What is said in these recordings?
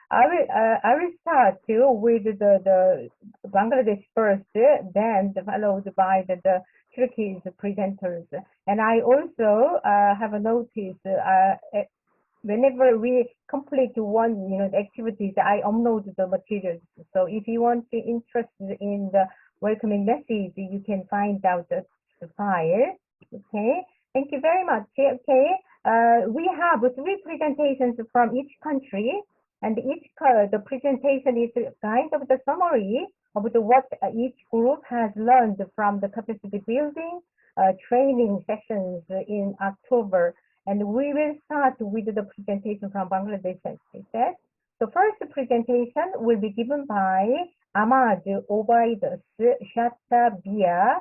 I will start with the Bangladesh first, then followed by the Kyrgyz presenters. And I also have a notice whenever we complete one activities, I upload the materials. So if you want to interested in the welcoming message, you can find out the file. Okay, thank you very much. Okay, we have 3 presentations from each country, and the presentation is kind of the summary of what each group has learned from the capacity building training sessions in October. And we will start with the presentation from Bangladesh. The first presentation will be given by Ahmad Obaidus Shatabia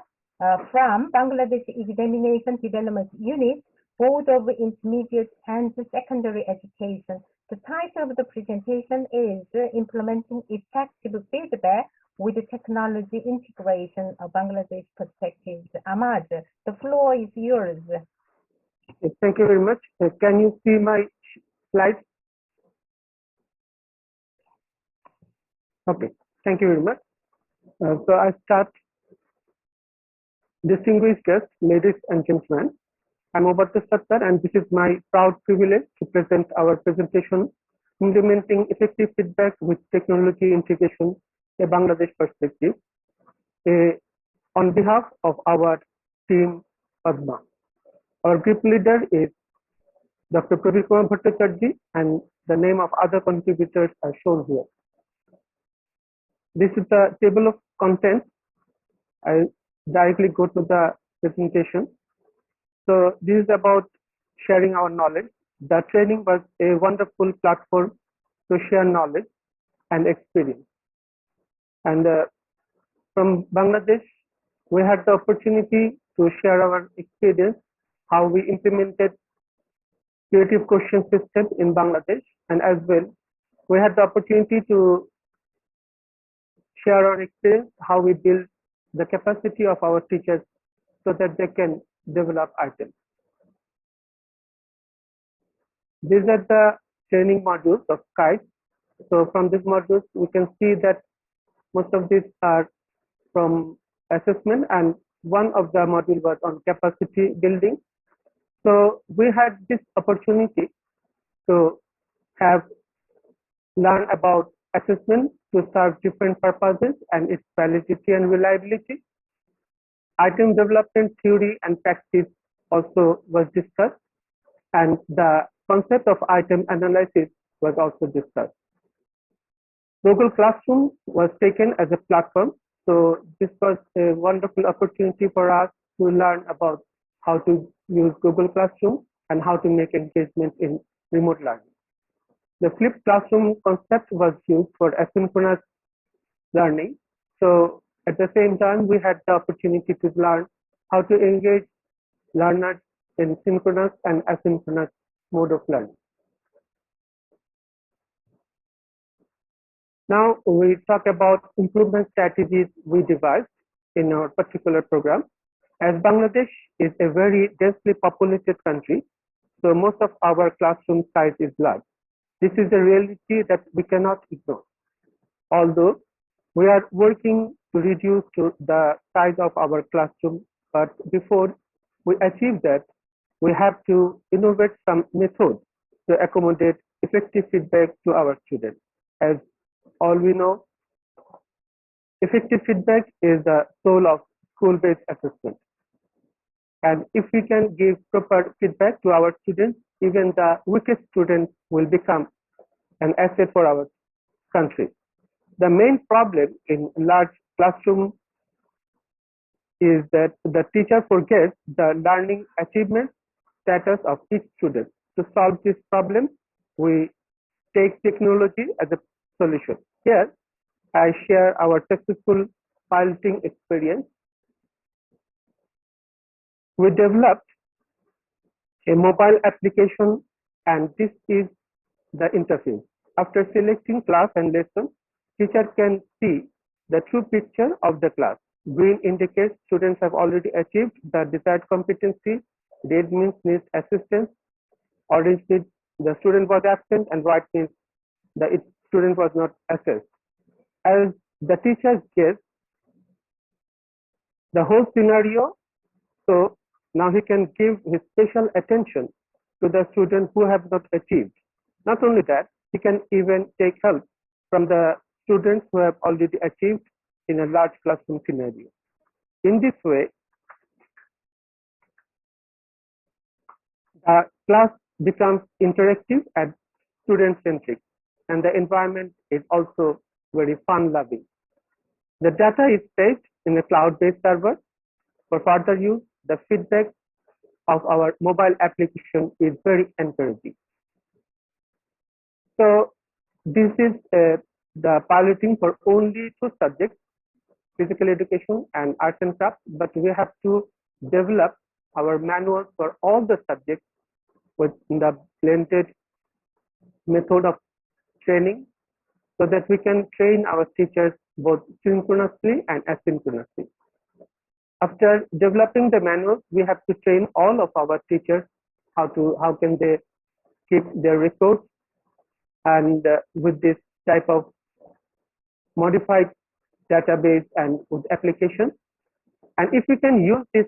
from Bangladesh Examination Development Unit, Board of Intermediate and Secondary Education. The title of the presentation is Implementing Effective Feedback with Technology Integration of Bangladesh Perspectives. Ahmad, the floor is yours. Thank you very much. Can you see my slides? Okay, thank you very much. So I start. Distinguished guests, ladies and gentlemen, I'm Obaidus Shatabia, and this is my proud privilege to present our presentation, Implementing Effective Feedback with Technology Integration, a Bangladesh Perspective, on behalf of our team Padma. Our group leader is Dr. Pravir Kumar Bhattacharjee, and the name of other contributors are shown here. This is the table of contents. I directly go to the presentation. So this is about sharing our knowledge. The training was a wonderful platform to share knowledge and experience. And from Bangladesh, we had the opportunity to share our experience, how we implemented creative question system in Bangladesh, and as well, we had the opportunity to share our experience, how we build the capacity of our teachers so that they can develop items. These are the training modules of KICE. So from these modules, we can see that most of these are from assessment, and one of the modules was on capacity building. So we had this opportunity to learn about assessment to serve different purposes and its validity and reliability. Item development theory and practice also was discussed, and the concept of item analysis was also discussed. Google Classroom was taken as a platform, so this was a wonderful opportunity for us to learn about how to use Google Classroom and how to make engagement in remote learning. The flipped classroom concept was used for asynchronous learning. So at the same time, we had the opportunity to learn how to engage learners in synchronous and asynchronous mode of learning. Now we talk about improvement strategies we devised in our particular program. As Bangladesh is a very densely populated country, so most of our classroom size is large. This is a reality that we cannot ignore. Although we are working to reduce the size of our classroom, but before we achieve that, we have to innovate some methods to accommodate effective feedback to our students. As all we know, effective feedback is the soul of school-based assessment. And if we can give proper feedback to our students, even the weakest students will become an asset for our country. The main problem in large classroom is that the teacher forgets the learning achievement status of each student. To solve this problem, we take technology as a solution. Here, I share our successful piloting experience. We developed a mobile application, and this is the interface. After selecting class and lesson, teacher can see the true picture of the class. Green indicates students have already achieved the desired competency. Red means needs assistance. Orange means the student was absent, and white means the student was not assessed. As the teachers guessed the whole scenario, so now he can give his special attention to the students who have not achieved. Not only that, he can even take help from the students who have already achieved in a large classroom scenario. In this way, the class becomes interactive and student-centric, and the environment is also very fun-loving. The data is saved in a cloud-based server. For further use, the feedback of our mobile application is very encouraging. So this is the piloting for only 2 subjects, physical education and arts and crafts, but we have to develop our manuals for all the subjects with the blended method of training, so that we can train our teachers both synchronously and asynchronously. After developing the manuals, we have to train all of our teachers how can they keep their records, and with this type of modified database and with application. And if we can use this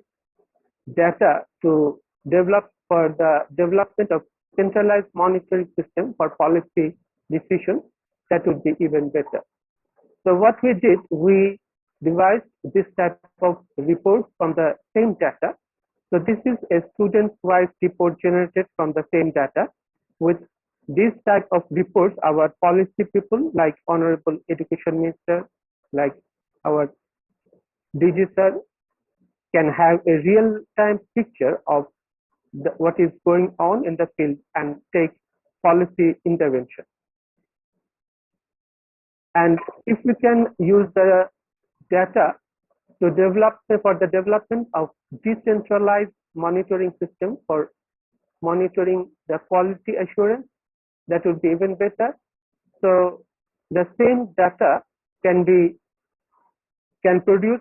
data to develop for the development of centralized monitoring system for policy decisions, that would be even better. So what we did, we devised this type of report from the same data. So this is a student-wise report generated from the same data. With this type of reports, our policy people like Honorable Education Minister, like our DG sir, can have a real-time picture of what is going on in the field and take policy intervention. And if we can use the data to develop for the development of decentralized monitoring system for monitoring the quality assurance, that would be even better. So the same data can produce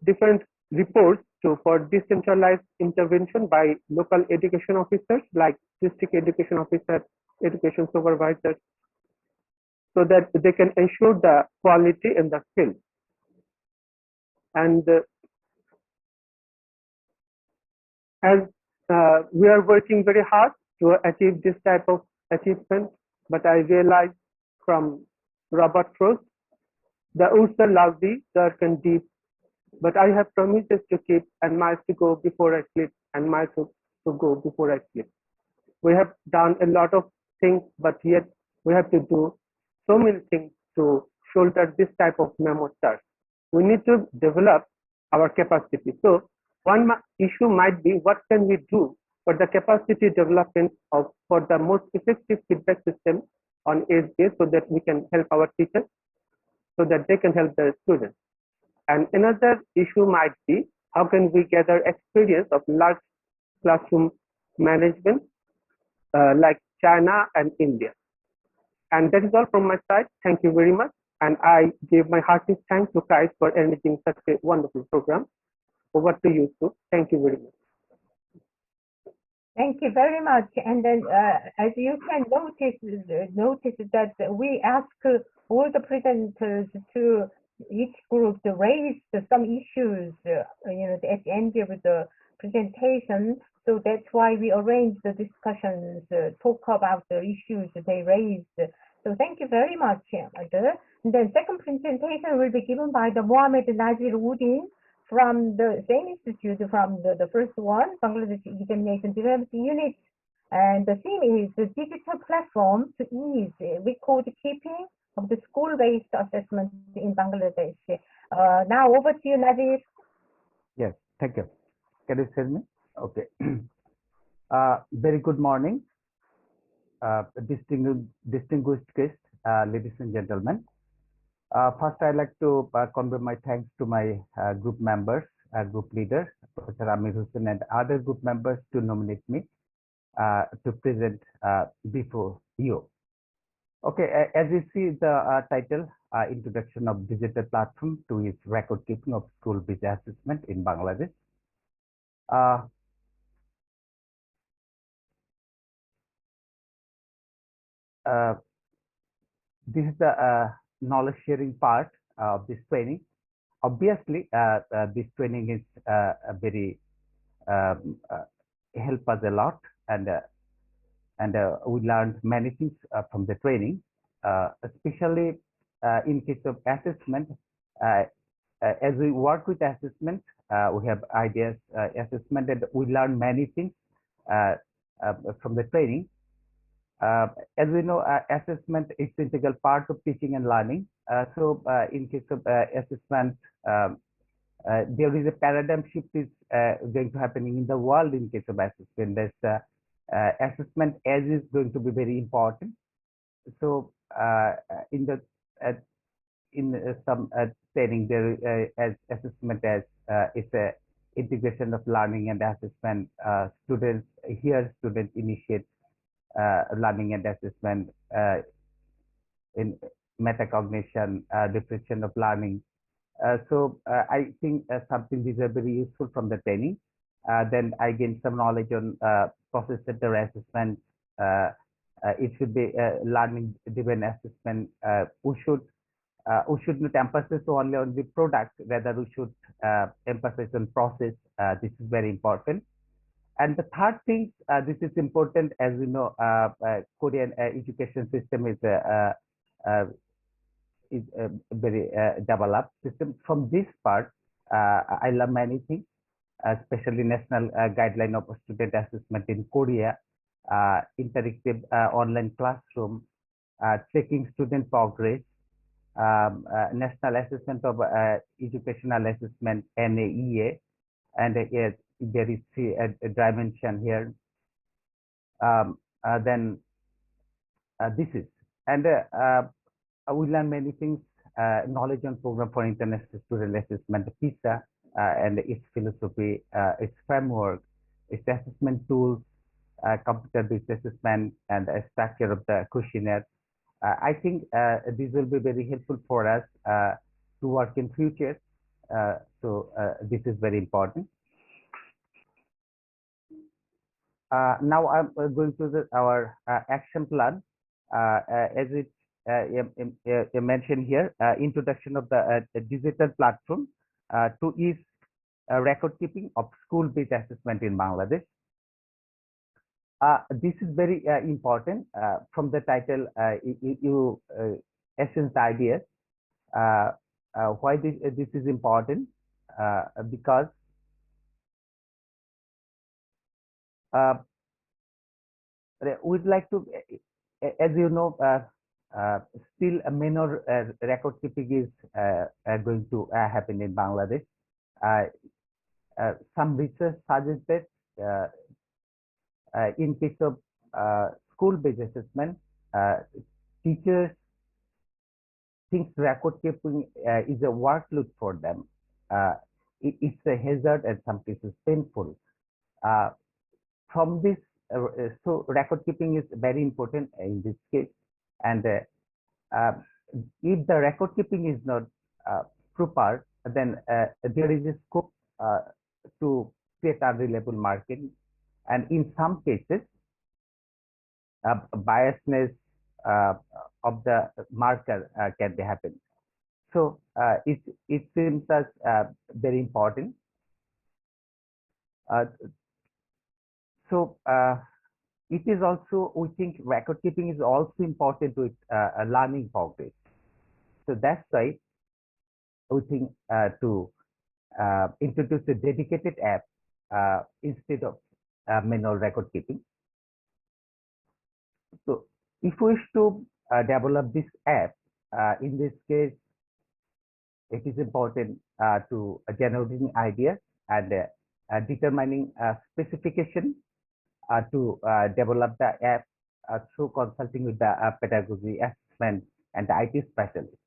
different reports for decentralized intervention by local education officers like district education officers, education supervisors, so that they can ensure the quality in the field. And as we are working very hard to achieve this type of achievement, but I realized from Robert Frost, the woods are lovely, dark and deep, but I have promises to keep and miles to go before I sleep, and miles to go before I sleep. We have done a lot of things, but yet we have to do so many things to shoulder this type of memo task. We need to develop our capacity. So one issue might be, what can we do for the capacity development for the most effective feedback system on ADB, so that we can help our teachers, so that they can help their students. And another issue might be, how can we gather experience of large classroom management like China and India. And that is all from my side. Thank you very much. And I give my heartiest thanks to KICE for arranging such a wonderful program. Over to you, Sue. Thank you very much. Thank you very much. And then, as you can notice that we ask all the presenters to each group to raise some issues, at the end of the presentation. So that's why we arrange the discussions, talk about the issues they raised. So thank you very much. And then second presentation will be given by the Mohammed Nazir Uddin from the same institute, from the first one, Bangladesh Examination Development Unit. And the theme is the digital platform to ease record keeping of the school-based assessment in Bangladesh. Now over to you, Nazir. Yes, thank you. Can you hear me? Okay. Very good morning, distinguished guests, ladies and gentlemen. First, I'd like to convey my thanks to my group members, group leader, Professor Amir Hussain, and other group members to nominate me to present before you. Okay, as you see the title, Introduction of Digital Platform to its Record Keeping of School-Based Assessment in Bangladesh. this is the knowledge sharing part of this training. Obviously, this training is very help us a lot, and we learned many things from the training, especially in case of assessment. As we work with assessment, we have ideas assessment, and we learn many things from the training. As we know, assessment is integral part of teaching and learning. So in case of assessment, there is a paradigm shift is going to happening in the world in case of assessment. There's assessment as is going to be very important. So in the some training there as assessment as it's a integration of learning and assessment. Students initiate learning and assessment in metacognition, definition of learning. So I think something these are very useful from the training. Then I gained some knowledge on process center assessment. It should be learning driven assessment. We should not emphasize only on the product, rather we should emphasize on process. This is very important. And the third thing, this is important, as we know, Korean education system is a very developed system. From this part, I learned many things, especially national guideline of student assessment in Korea, interactive online classroom, checking student progress, national assessment of educational assessment, NAEA, and there is a dimension here. Then this is, and we learn many things, knowledge on program for international student assessment, PISA, and its philosophy, its framework, its assessment tools, computer-based assessment, and a structure of the questionnaire. I think this will be very helpful for us to work in future. So this is very important. Now I'm going to our action plan. As it mentioned here, introduction of the digital platform to ease record keeping of school-based assessment in Bangladesh. This is very important. From the title, you essence ideas. Why this is important? Because we'd like to, as you know, still a minor record keeping is going to happen in Bangladesh. Some research suggested in case of school-based assessment, teachers think record keeping is a workload for them. It's a hazard and some cases painful. From this, so record keeping is very important in this case. And if the record keeping is not proper, then there is a scope to create unreliable marking. And in some cases, biasness of the marker can be happen. So it seems as very important. So it is also, we think record keeping is also important with learning progress. So that's why we think to introduce a dedicated app instead of manual record keeping. So if we wish to develop this app, in this case, it is important to generating ideas and determining specification to develop the app through consulting with the pedagogy, assessment, and the IT specialist.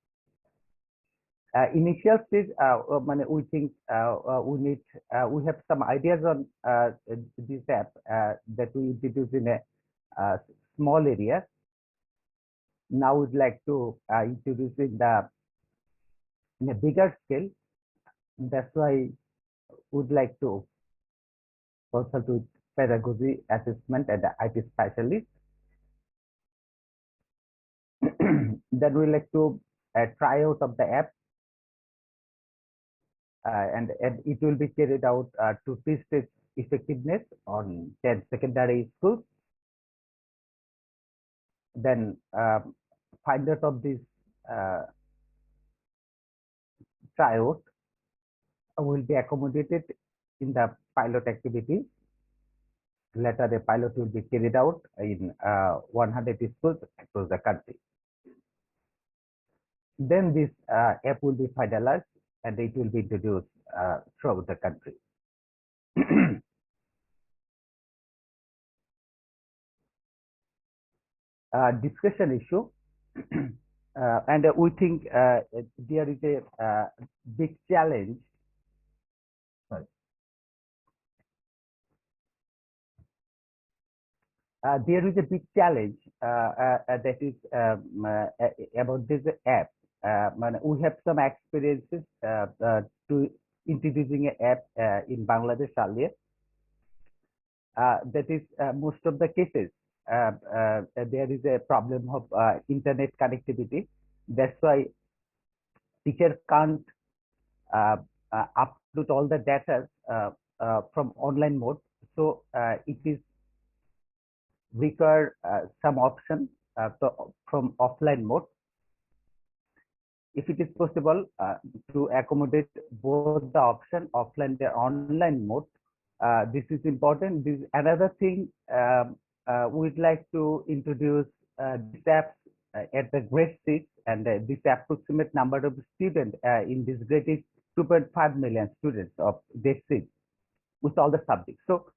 Initial stage, we think we have some ideas on this app that we introduce in a small area. Now we'd like to introduce in a bigger scale. That's why we'd like to consult with pedagogy, assessment, and the IT specialist. Then we like to try out of the app, and it will be carried out to test its effectiveness on 10 secondary schools. Then finders of this tryout will be accommodated in the pilot activity. Later, the pilot will be carried out in 100 schools across the country. Then this app will be finalized and it will be introduced throughout the country. Discussion issue, and we think there is a big challenge. Sorry. There is a big challenge that is about this app. We have some experiences to introducing an app in Bangladesh earlier. That is most of the cases. There is a problem of internet connectivity. That's why teacher can't upload all the data from online mode. So it is require some option from offline mode. If it is possible to accommodate both the option offline and online mode, this is important. This another thing. We'd like to introduce this app at the grade 6, and this approximate number of students in this grade is 2.5 million students of grade 6 with all the subjects. So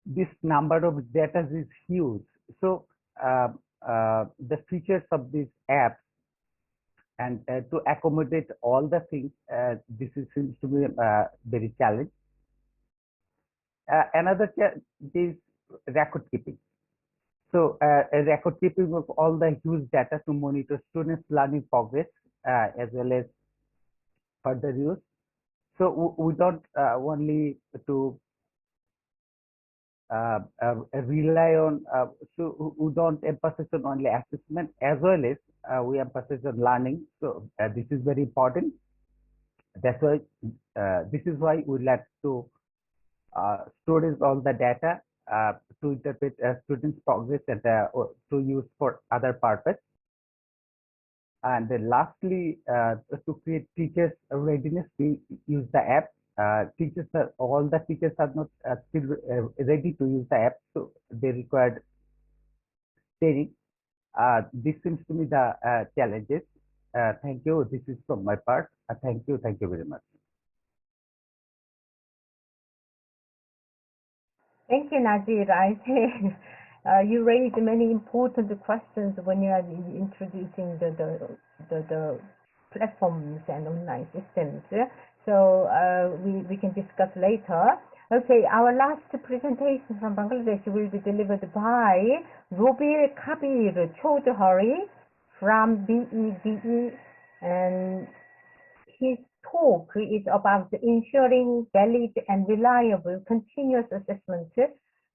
this number of data is huge. So the features of this app and to accommodate all the things, this seems to be very challenging. Another is record keeping. So a record keeping of all the huge data to monitor students' learning progress as well as further use. So we don't only to rely on, so we don't emphasize on only assessment, as well as we emphasize on learning. So this is very important. That's why this is why we like to store all the data to interpret students' progress and to use for other purpose. And then lastly, to create teachers' readiness, we use the app. All the teachers are not still ready to use the app, so they required training. This seems to be the challenges. Thank you. This is from my part. Thank you. Thank you very much. Thank you, Najir. I think you raised many important questions when you are introducing the platforms and online systems. So we can discuss later. Okay, our last presentation from Bangladesh will be delivered by Robil Kabir Chaudhary from BEDE, and his talk is about ensuring valid and reliable continuous assessment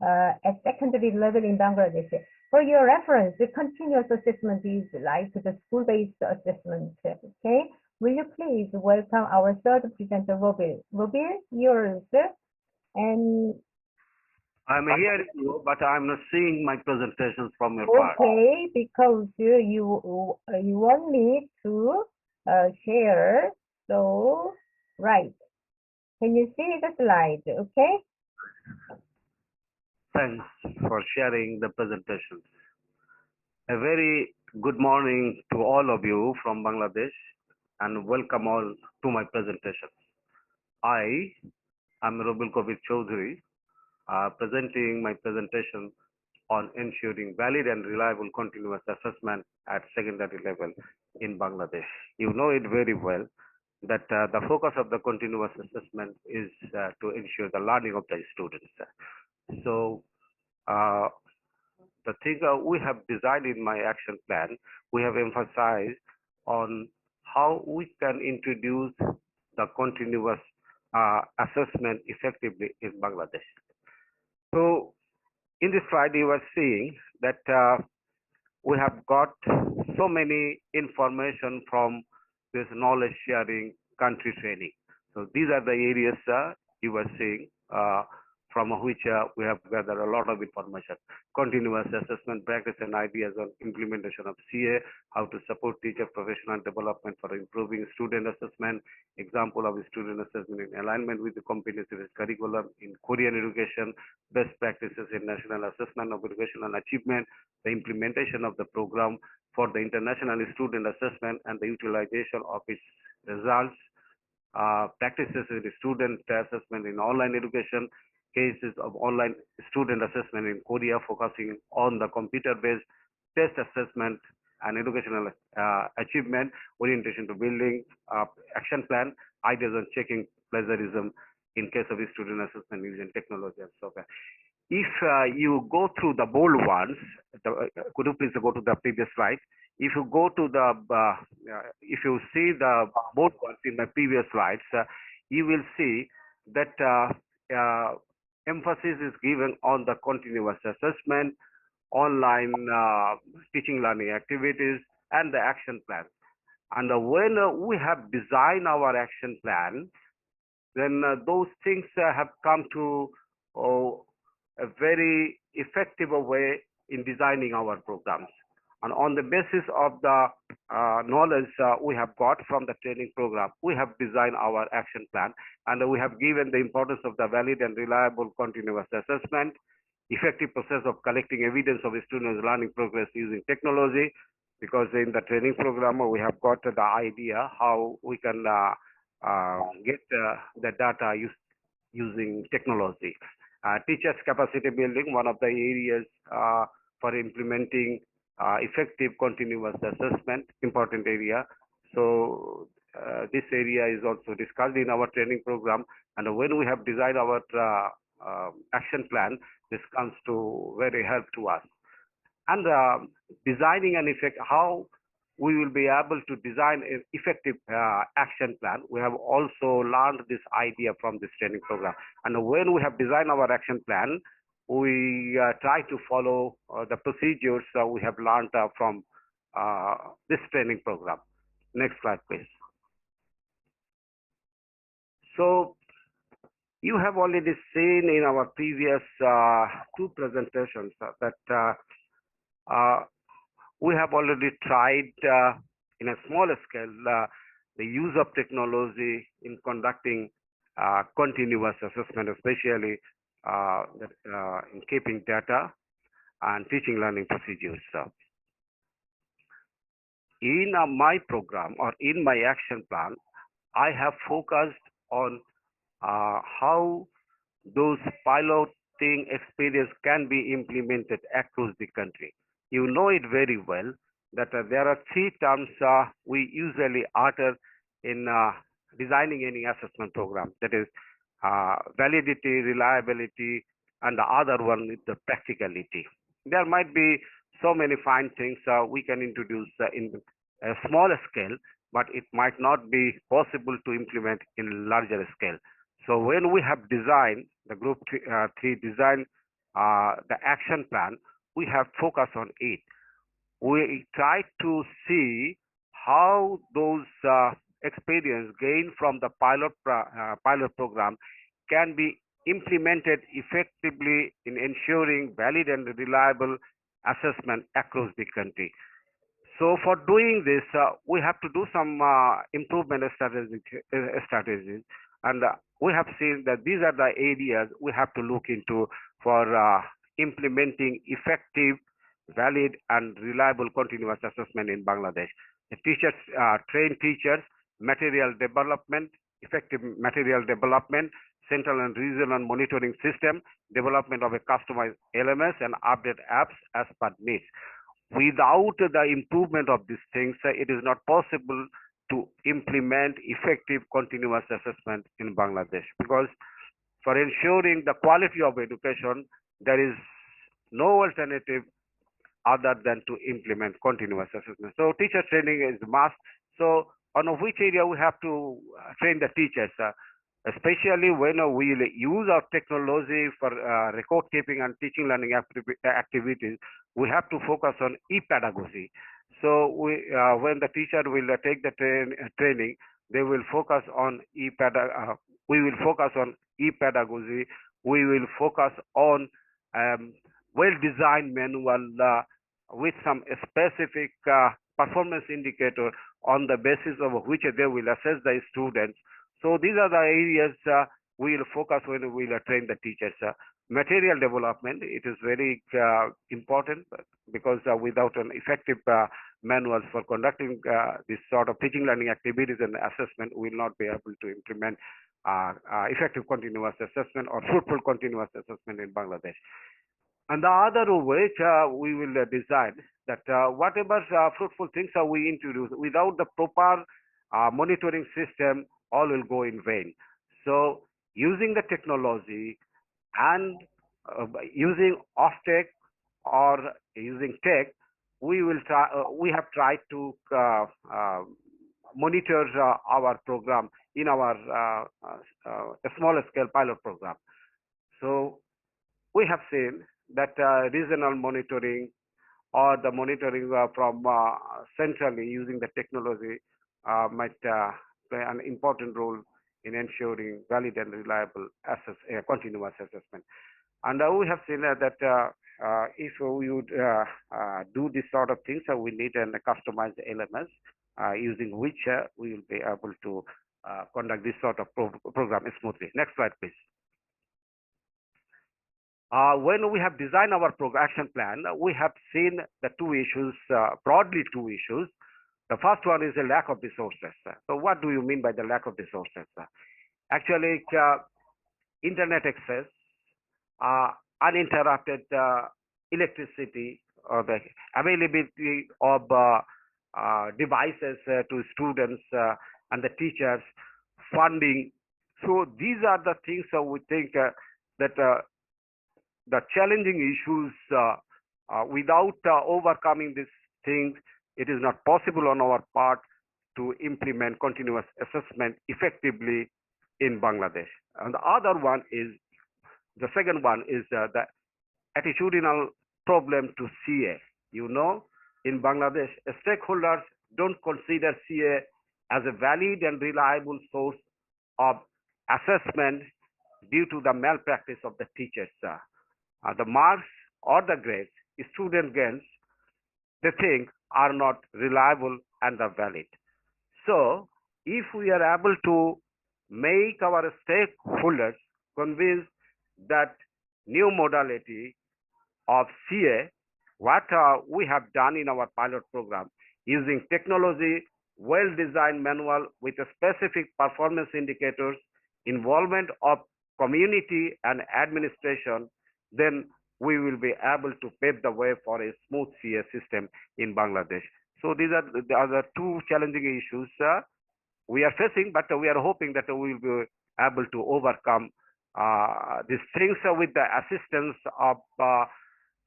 at secondary level in Bangladesh. For your reference, the continuous assessment is like the school-based assessment. Okay, will you please welcome our third presenter, Robil? Robil, yours. And I'm hearing you, but I'm not seeing my presentations from your part. Okay, because you want me to share. So, right. Can you see the slide? Okay. Thanks for sharing the presentations. A very good morning to all of you from Bangladesh, and welcome all to my presentation. I am Robil Kabir Chaudhary, presenting my presentation on ensuring valid and reliable continuous assessment at secondary level in Bangladesh. You know it very well that the focus of the continuous assessment is to ensure the learning of the students. So the thing we have designed in my action plan, we have emphasized on how we can introduce the continuous assessment effectively in Bangladesh. So in this slide, you are seeing that we have got so many information from this knowledge sharing country training. So these are the areas you were seeing from which we have gathered a lot of information. Continuous assessment practice and ideas on implementation of CA, how to support teacher professional development for improving student assessment, example of student assessment in alignment with the comprehensive curriculum in Korean education, best practices in national assessment of educational achievement, the implementation of the program for the international student assessment and the utilization of its results, practices in student assessment in online education, cases of online student assessment in Korea focusing on the computer-based test assessment and educational achievement, orientation to building action plan, ideas on checking plagiarism in case of student assessment using technology and software. If you go through the bold ones, could you please go to the previous slide? If you go to the, if you see the bold ones in the previous slides, you will see that emphasis is given on the continuous assessment, online teaching learning activities, and the action plan. And when we have designed our action plan, then those things have come to a very effective way in designing our programs. And on the basis of the knowledge we have got from the training program, we have designed our action plan, and we have given the importance of the valid and reliable continuous assessment, effective process of collecting evidence of students' learning progress using technology, because in the training program we have got the idea how we can get the data using technology. Teachers' capacity building, one of the areas for implementing effective continuous assessment, important area. So this area is also discussed in our training program, and when we have designed our action plan, this comes to very help to us. And designing an effect, how we will be able to design an effective action plan. We have also learned this idea from this training program. And when we have designed our action plan, we try to follow the procedures we have learned from this training program. Next slide, please. So you have already seen in our previous two presentations that we have already tried in a smaller scale the use of technology in conducting continuous assessment, especially in keeping data and teaching learning procedures. In my program or in my action plan, I have focused on how those piloting experience can be implemented across the country. You know it very well that there are three terms we usually utter in designing any assessment program. That is validity, reliability, and the other one is the practicality. There might be so many fine things we can introduce in a smaller scale, but it might not be possible to implement in larger scale. So when we have designed the group three design the action plan, we have focused on it. We try to see how those experience gained from the pilot program can be implemented effectively in ensuring valid and reliable assessment across the country. So for doing this, we have to do some improvement strategies, and we have seen that these are the areas we have to look into for implementing effective, valid, and reliable continuous assessment in Bangladesh. The teachers, train teachers, material development, effective material development, central and regional monitoring system, development of a customized LMS, and update apps as per needs. Without the improvement of these things, it is not possible to implement effective continuous assessment in Bangladesh, because for ensuring the quality of education, there is no alternative other than to implement continuous assessment. So teacher training is must. So on which area we have to train the teachers, especially when we use our technology for record keeping and teaching learning activities, we have to focus on e-pedagogy. So when the teacher will take the training, they will focus on we will focus on e-pedagogy. We will focus on well-designed manual with some specific performance indicator on the basis of which they will assess the students. So these are the areas we will focus when we will train the teachers. Material development, it is very important because without an effective manuals for conducting this sort of teaching learning activities and assessment, we will not be able to implement effective continuous assessment or fruitful continuous assessment in Bangladesh. And the other way we will design that whatever fruitful things we introduce, without the proper monitoring system, all will go in vain. So using the technology and using off-tech or using tech, we will try. We have tried to monitor our program in our smaller scale pilot program. So we have seen that regional monitoring or the monitoring from centrally using the technology might play an important role in ensuring valid and reliable continuous assessment. And we have seen that if we would do this sort of things, we need a customized LMS using which we will be able to conduct this sort of program smoothly. Next slide, please. When we have designed our action plan, we have seen the two issues, broadly two issues. The first one is the lack of resources. So what do you mean by the lack of resources? Actually, internet access, uninterrupted electricity, or the availability of devices to students and the teachers, funding. So these are the things we think that the challenging issues, without overcoming these things, it is not possible on our part to implement continuous assessment effectively in Bangladesh. And the other one is, the second one is the attitudinal problem to CA. You know, in Bangladesh, stakeholders don't consider CA as a valid and reliable source of assessment due to the malpractice of the teachers. The marks or the grades student gains, they think are not reliable and are valid. So if we are able to make our stakeholders convinced that new modality of CA, what we have done in our pilot program, using technology, well-designed manual with a specific performance indicators, involvement of community and administration, then we will be able to pave the way for a smooth CA system in Bangladesh. So these are the two challenging issues we are facing, but we are hoping that we will be able to overcome these things with the assistance of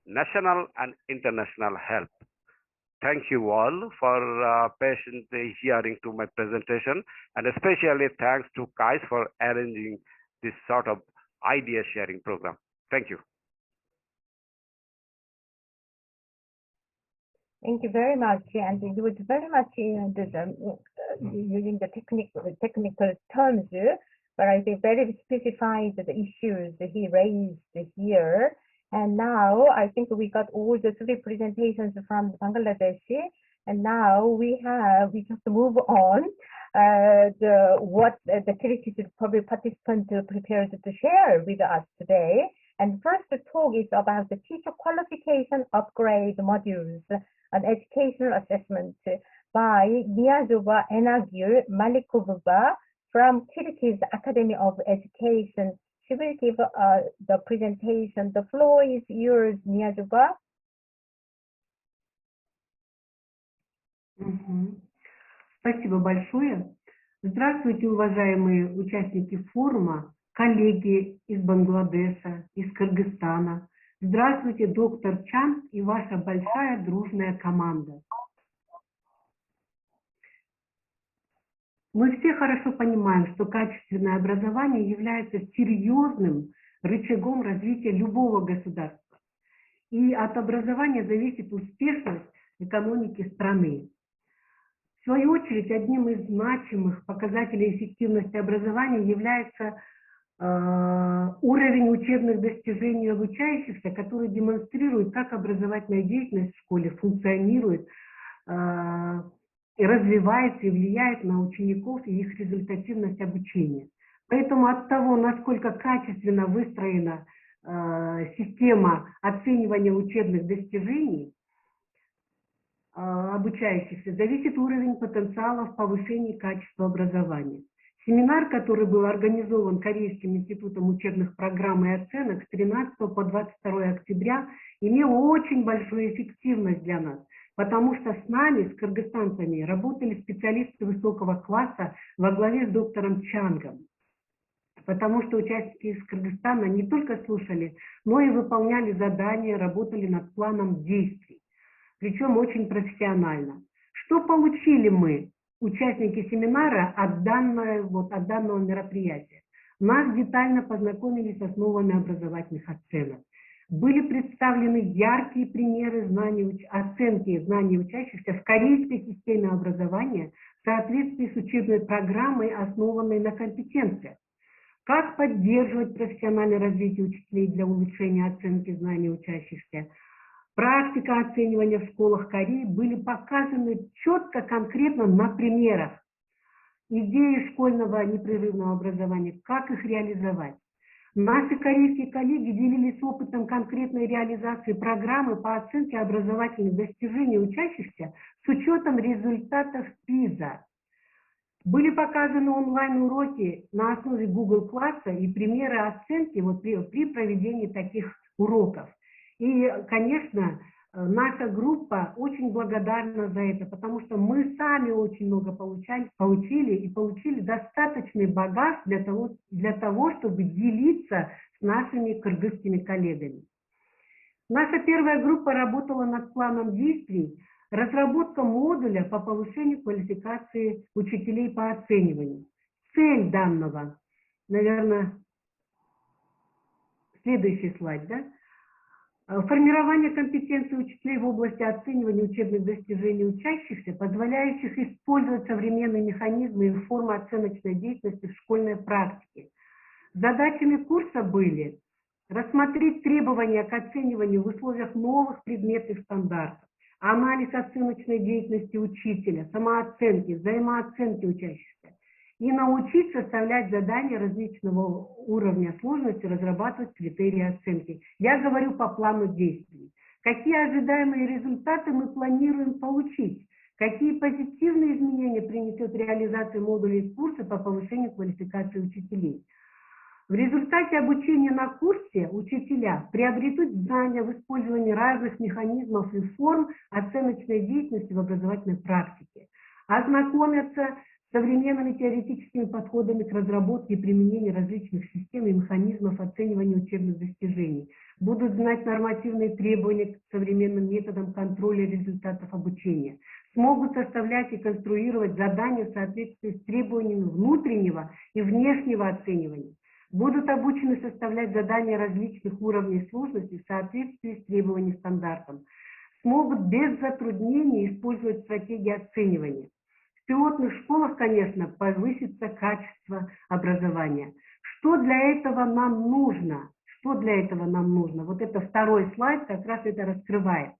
national and international help. Thank you all for patiently hearing to my presentation, and especially thanks to KICE for arranging this sort of idea sharing program. Thank you. Thank you very much. And it was very much using the technical terms, but I think very specified the issues that he raised here. And now I think we got all the three presentations from Bangladesh, and now we just move on what the Kyrgyz Republic participants prepared to share with us today. And first talk is about the teacher qualification upgrade modules and educational assessment by Niyazova Enagil Malikova from Kyrgyz Academy of Education. She will give the presentation. The floor is yours, Niyazova. Спасибо большое. Здравствуйте, уважаемые участники форума, коллеги из Бангладеша, из Кыргызстана. Здравствуйте, доктор Чан и ваша большая дружная команда. Мы все хорошо понимаем, что качественное образование является серьезным рычагом развития любого государства. И от образования зависит успешность экономики страны. В свою очередь, одним из значимых показателей эффективности образования является уровень учебных достижений обучающихся, который демонстрирует, как образовательная деятельность в школе функционирует, развивается и влияет на учеников и их результативность обучения. Поэтому от того, насколько качественно выстроена система оценивания учебных достижений обучающихся, зависит уровень потенциала в повышении качества образования. Семинар, который был организован Корейским институтом учебных программ и оценок с 13 по 22 октября, имел очень большую эффективность для нас, потому что с нами, с кыргызстанцами, работали специалисты высокого класса во главе с доктором Чангом. Потому что участники из Кыргызстана не только слушали, но и выполняли задания, работали над планом действий. Причем очень профессионально. Что получили мы, участники семинара, от данного мероприятия? Нас детально познакомили с основами образовательных оценок. Были представлены яркие примеры оценки знаний учащихся в корейской системе образования в соответствии с учебной программой, основанной на компетенциях. Как поддерживать профессиональное развитие учителей для улучшения оценки знаний учащихся. Практика оценивания в школах Кореи были показаны четко, конкретно на примерах. Идеи школьного непрерывного образования, как их реализовать. Наши корейские коллеги делились опытом конкретной реализации программы по оценке образовательных достижений учащихся с учетом результатов ПИЗа. Были показаны онлайн-уроки на основе Google класса и примеры оценки при проведении таких уроков. И, конечно, наша группа очень благодарна за это, потому что мы сами очень много получили достаточный багаж для того, чтобы делиться с нашими кыргызскими коллегами. Наша первая группа работала над планом действий, разработка модуля по повышению квалификации учителей по оцениванию. Цель данного, наверное, следующий слайд, да? Формирование компетенций учителей в области оценивания учебных достижений учащихся, позволяющих использовать современные механизмы и формы оценочной деятельности в школьной практике. Задачами курса были рассмотреть требования к оцениванию в условиях новых предметных стандартов, анализ оценочной деятельности учителя, самооценки, взаимооценки учащихся и научить составлять задания различного уровня сложности, разрабатывать критерии оценки. Я говорю по плану действий. Какие ожидаемые результаты мы планируем получить? Какие позитивные изменения принесет реализация модулей курса по повышению квалификации учителей? В результате обучения на курсе учителя приобретут знания в использовании разных механизмов и форм оценочной деятельности в образовательной практике, ознакомятся с современными теоретическими подходами к разработке и применению различных систем и механизмов оценивания учебных достижений, будут знать нормативные требования к современным методам контроля результатов обучения, смогут составлять и конструировать задания в соответствии с требованиями внутреннего и внешнего оценивания, будут обучены составлять задания различных уровней сложности в соответствии с требованиями стандартам, смогут без затруднений использовать стратегии оценивания. В пилотных школах, конечно, повысится качество образования. Что для этого нам нужно? Что для этого нам нужно? Вот это второй слайд как раз это раскрывает.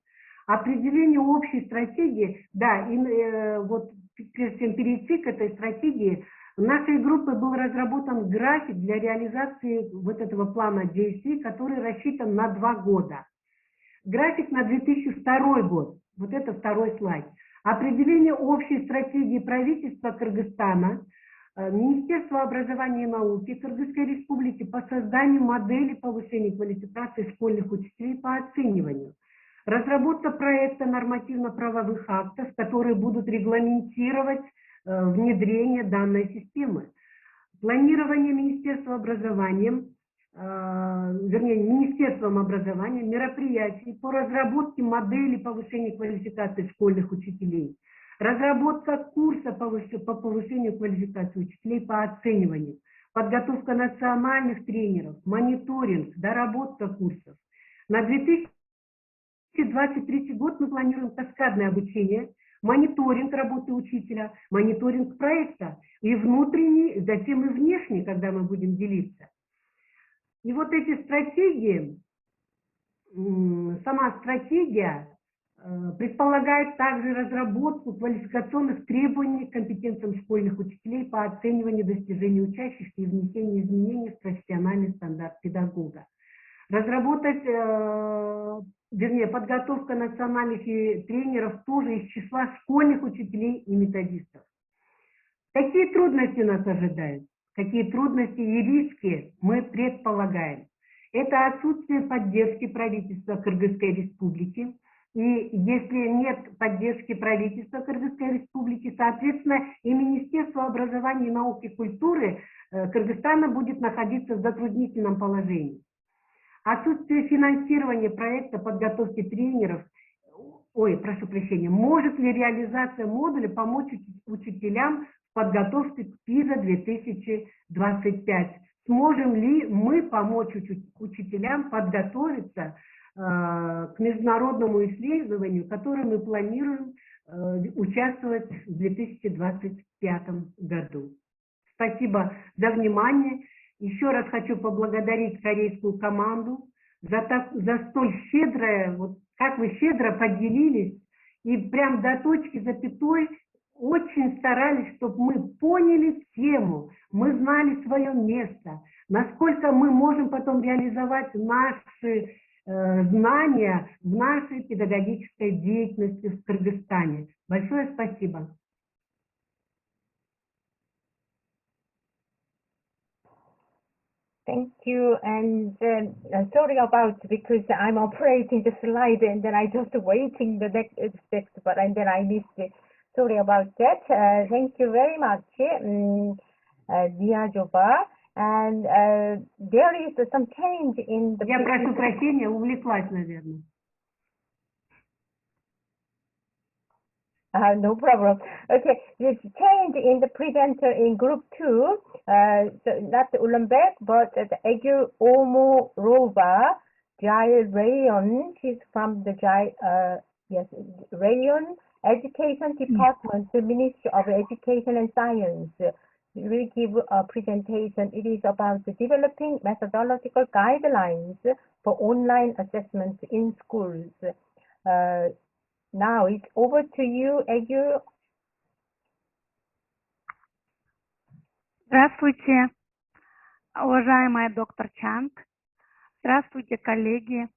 Определение общей стратегии, да, вот прежде чем перейти к этой стратегии, нашей группой был разработан график для реализации вот этого плана действий, который рассчитан на 2 года. График на 2002 год. Вот это второй слайд. Определение общей стратегии правительства Кыргызстана, Министерства образования и науки Кыргызской Республики по созданию модели повышения квалификации школьных учителей по оцениванию. Разработка проекта нормативно-правовых актов, которые будут регламентировать внедрение данной системы. Планирование Министерством образования мероприятий по разработке модели повышения квалификации школьных учителей. Разработка курса по повышению квалификации учителей по оцениванию. Подготовка национальных тренеров, мониторинг, доработка курсов. На 2023 год мы планируем каскадное обучение, мониторинг работы учителя, мониторинг проекта, и внутренний, затем и внешний, когда мы будем делиться. И вот эти стратегии, сама стратегия предполагает также разработку квалификационных требований к компетенциям школьных учителей по оцениванию достижений учащихся и внесению изменений в профессиональный стандарт педагога. Разработать, подготовка национальных тренеров тоже из числа школьных учителей и методистов. Какие трудности нас ожидают? Какие трудности и риски мы предполагаем? Это отсутствие поддержки правительства Кыргызской Республики. И если нет поддержки правительства Кыргызской Республики, соответственно, и Министерство образования, науки и культуры Кыргызстана будет находиться в затруднительном положении. Отсутствие финансирования проекта подготовки тренеров, прошу прощения, может ли реализация модуля помочь учителям в подготовке к ПИЗа 2025? Сможем ли мы помочь учителям подготовиться к международному исследованию, в котором мы планируем участвовать в 2025 году? Спасибо за внимание. Еще раз хочу поблагодарить корейскую команду за столь щедрое, как вы щедро поделились, и прям до точки запятой очень старались, чтобы мы поняли тему, мы знали свое место, насколько мы можем потом реализовать наши знания в нашей педагогической деятельности в Кыргызстане. Большое спасибо. Thank you, and sorry about because I'm operating the slide and then I just waiting the next text, but and then I missed it. Sorry about that. Thank you very much, Diajoba. And there is some change in the. Я прошу прощения, увлеклась, наверное. No problem. Okay, there's change in the presenter in group 2, so not Ulambek, but Egu Omorova, Jail Rayon. She's from the Rayon Education Department, the Ministry of Education and Science. We will give a presentation. It is about developing methodological guidelines for online assessment in schools. Now it's over to you, Egu. Здравствуйте, уважаемая доктор Чанг. Здравствуйте, коллеги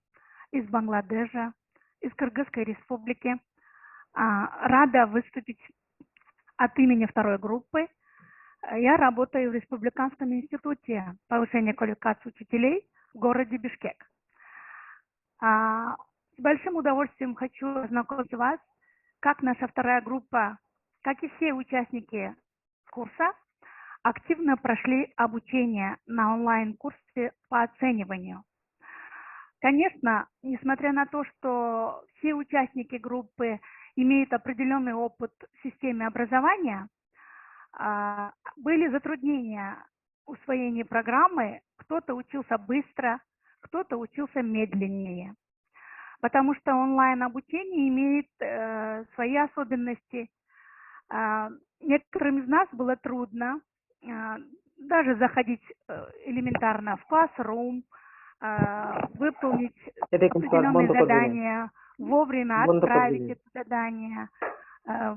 из Бангладеша, из Кыргызской Республики. Рада выступить от имени второй группы. Я работаю в Республиканском институте повышения квалификации учителей в городе Бишкек. С большим удовольствием хочу ознакомить вас, как наша вторая группа, как и все участники курса, активно прошли обучение на онлайн-курсе по оцениванию. Конечно, несмотря на то, что все участники группы имеют определенный опыт в системе образования, были затруднения в усвоении программы, кто-то учился быстро, кто-то учился медленнее. Потому что онлайн-обучение имеет свои особенности. Некоторым из нас было трудно даже заходить элементарно в классрум, выполнить определенные задания, вовремя отправить это задание.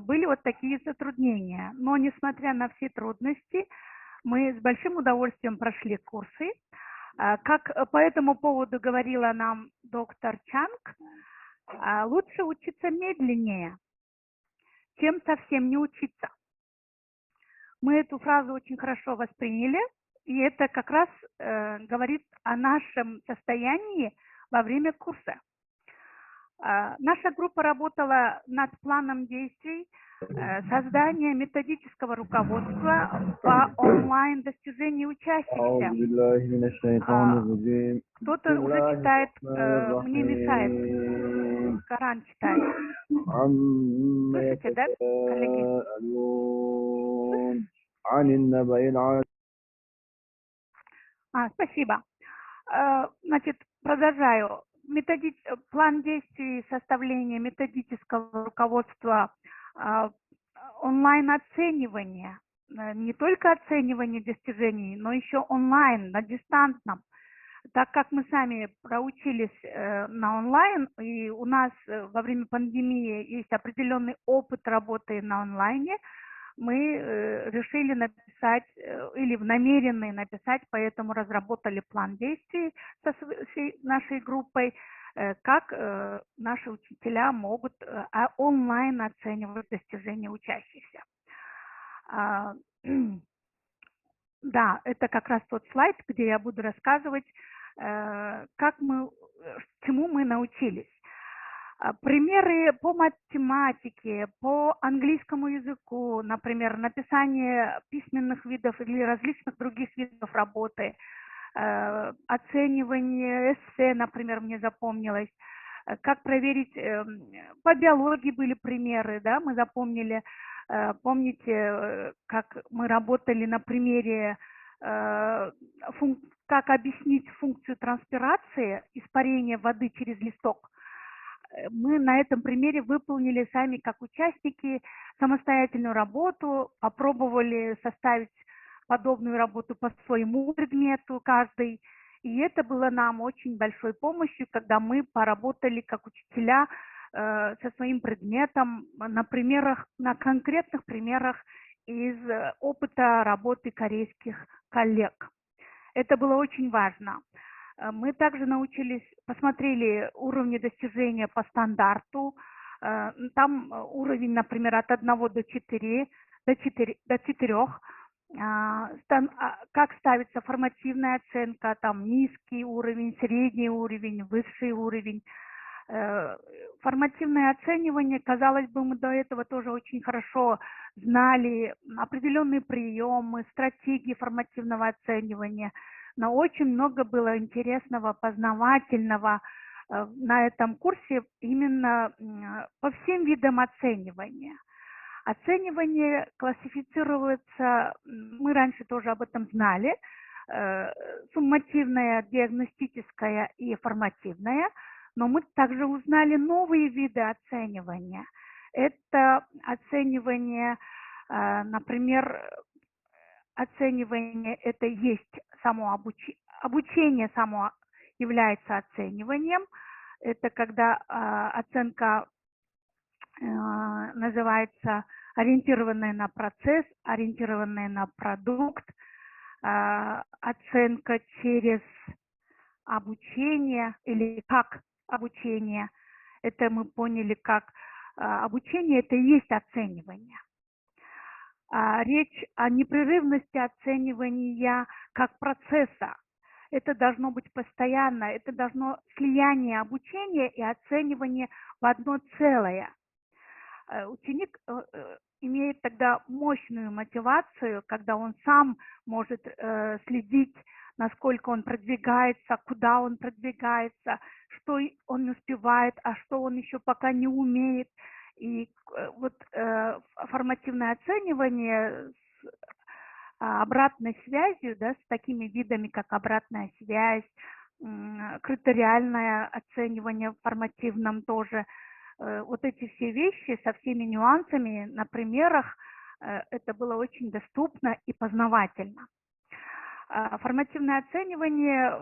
Были вот такие затруднения. Но, несмотря на все трудности, мы с большим удовольствием прошли курсы. Как по этому поводу говорила нам доктор Чанг, лучше учиться медленнее, чем совсем не учиться. Мы эту фразу очень хорошо восприняли, и это как раз говорит о нашем состоянии во время курса. Наша группа работала над планом действий создания методического руководства по онлайн-достижению учащихся. Кто-то уже читает, мне мешает, Коран читает. Слышите, да, коллеги? Спасибо. Значит, продолжаю. план действий, составление методического руководства, онлайн-оценивание, не только оценивание достижений, но еще онлайн, на дистанционном. Так как мы сами проучились на онлайн, и у нас во время пандемии есть определенный опыт работы на онлайне, мы решили написать или намерены написать, поэтому разработали план действий со всей нашей группой, как наши учителя могут онлайн оценивать достижения учащихся. Да, это как раз тот слайд, где я буду рассказывать, чему мы научились. Примеры по математике, по английскому языку, например, написание письменных видов или различных других видов работы, оценивание эссе, например, мне запомнилось, как проверить, по биологии были примеры, да, мы запомнили, помните, как мы работали на примере, как объяснить функцию транспирации, испарения воды через листок. Мы на этом примере выполнили сами как участники самостоятельную работу, попробовали составить подобную работу по своему предмету каждый. И это было нам очень большой помощью, когда мы поработали как учителя со своим предметом на конкретных примерах из опыта работы корейских коллег. Это было очень важно. Мы также посмотрели уровни достижения по стандарту. Там уровень, например, от 1 до 4, до 4. Как ставится формативная оценка, там низкий уровень, средний уровень, высший уровень. Формативное оценивание, казалось бы, мы до этого тоже очень хорошо знали определенные приемы, стратегии формативного оценивания, но очень много было интересного, познавательного на этом курсе именно по всем видам оценивания. Оценивание классифицируется, мы раньше тоже об этом знали, суммативное, диагностическое и формативное, но мы также узнали новые виды оценивания. Это оценивание, например, оценивание это есть само обучение само является оцениванием. Это когда оценка называется ориентированная на процесс, ориентированная на продукт, оценка через обучение или как обучение. Это мы поняли, как обучение это и есть оценивание. Речь о непрерывности оценивания как процесса. Это должно быть постоянно, это должно слияние обучения и оценивания в одно целое. Ученик имеет тогда мощную мотивацию, когда он сам может следить, насколько он продвигается, куда он продвигается, что он успевает, а что он еще пока не умеет. И вот формативное оценивание с обратной связью, да, с такими видами, как обратная связь, критериальное оценивание в формативном тоже, вот эти все вещи со всеми нюансами на примерах, это было очень доступно и познавательно. Формативное оценивание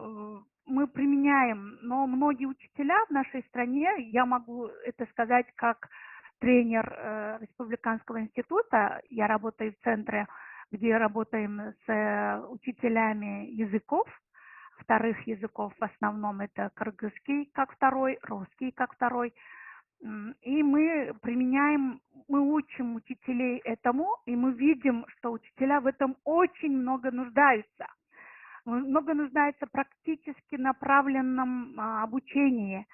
мы применяем, но многие учителя в нашей стране, я могу это сказать как тренер Республиканского института, я работаю в центре, где работаем с учителями языков, вторых языков, в основном это кыргызский как второй, русский как второй. И мы учим учителей этому, и мы видим, что учителя в этом очень много нуждаются. Много нуждаются в практически направленном обучении.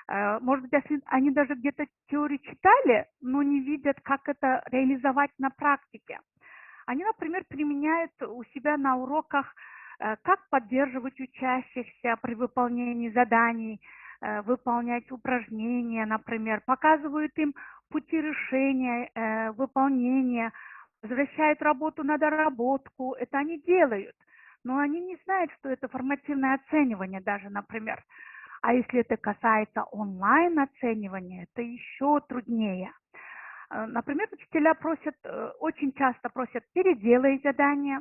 Может быть, если они даже где-то теорию читали, но не видят, как это реализовать на практике. Они, например, применяют у себя на уроках, как поддерживать учащихся при выполнении заданий, выполнять упражнения, например, показывают им пути решения, выполнения, возвращают работу на доработку. Это они делают, но они не знают, что это формативное оценивание даже, например. А если это касается онлайн-оценивания, это еще труднее. Например, учителя очень часто просят: переделай задание,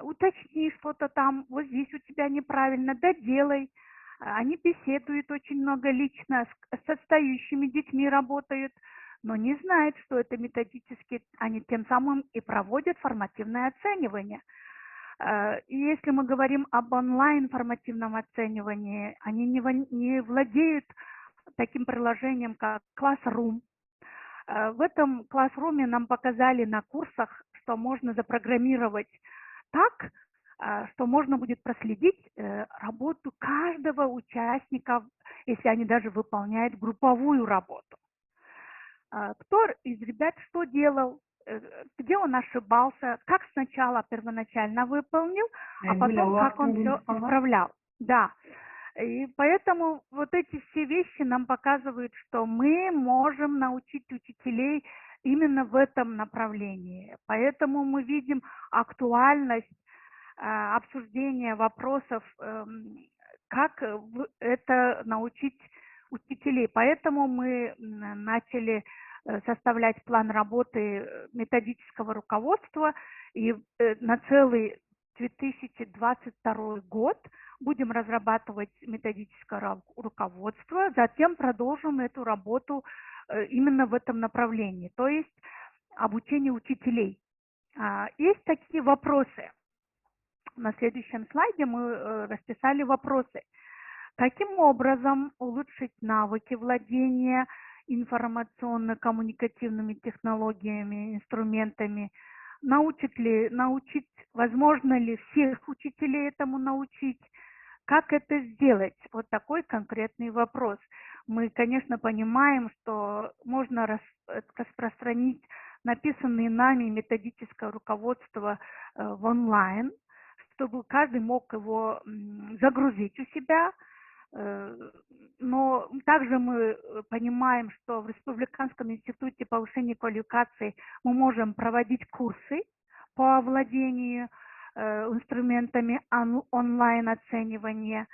уточни что-то там, вот здесь у тебя неправильно, доделай. Они беседуют очень много лично, с отстающими детьми работают, но не знают, что это методически, они тем самым и проводят формативное оценивание. И если мы говорим об онлайн-формативном оценивании, они не владеют таким приложением, как Classroom. В этом Classroom нам показали на курсах, что можно запрограммировать так, что можно будет проследить работу каждого участника, если они даже выполняют групповую работу. Кто из ребят что делал, где он ошибался, как сначала первоначально выполнил, а потом как он все исправлял. Да. И поэтому вот эти все вещи нам показывают, что мы можем научить учителей именно в этом направлении. Поэтому мы видим актуальность обсуждения вопросов, как это научить учителей. Поэтому мы начали составлять план работы методического руководства, и на целый 2022 год будем разрабатывать методическое руководство, затем продолжим эту работу именно в этом направлении, то есть обучение учителей. Есть такие вопросы. На следующем слайде мы расписали вопросы. Каким образом улучшить навыки владения информационно-коммуникативными технологиями, инструментами? Возможно ли всех учителей этому научить? Как это сделать? Вот такой конкретный вопрос. Мы, конечно, понимаем, что можно распространить написанные нами методическое руководство в онлайн, чтобы каждый мог его загрузить у себя. Но также мы понимаем, что в Республиканском институте повышения квалификации мы можем проводить курсы по овладению инструментами онлайн-оценивания.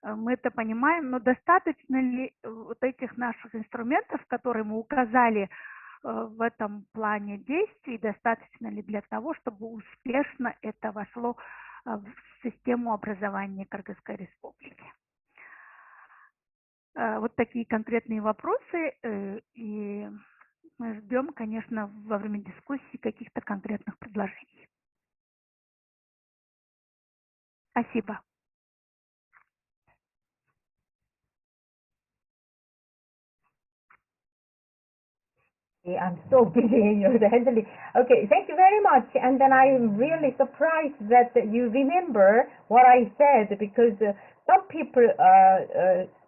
Мы это понимаем, но достаточно ли вот этих наших инструментов, которые мы указали в этом плане действий, достаточно ли для того, чтобы успешно это вошло в систему образования Кыргызской Республики? Вот такие конкретные вопросы, и мы ждем, конечно, во время дискуссии каких-то конкретных предложений. Спасибо. I'm so busy in your handling. Okay, thank you very much. And then I'm really surprised that you remember what I said, because some people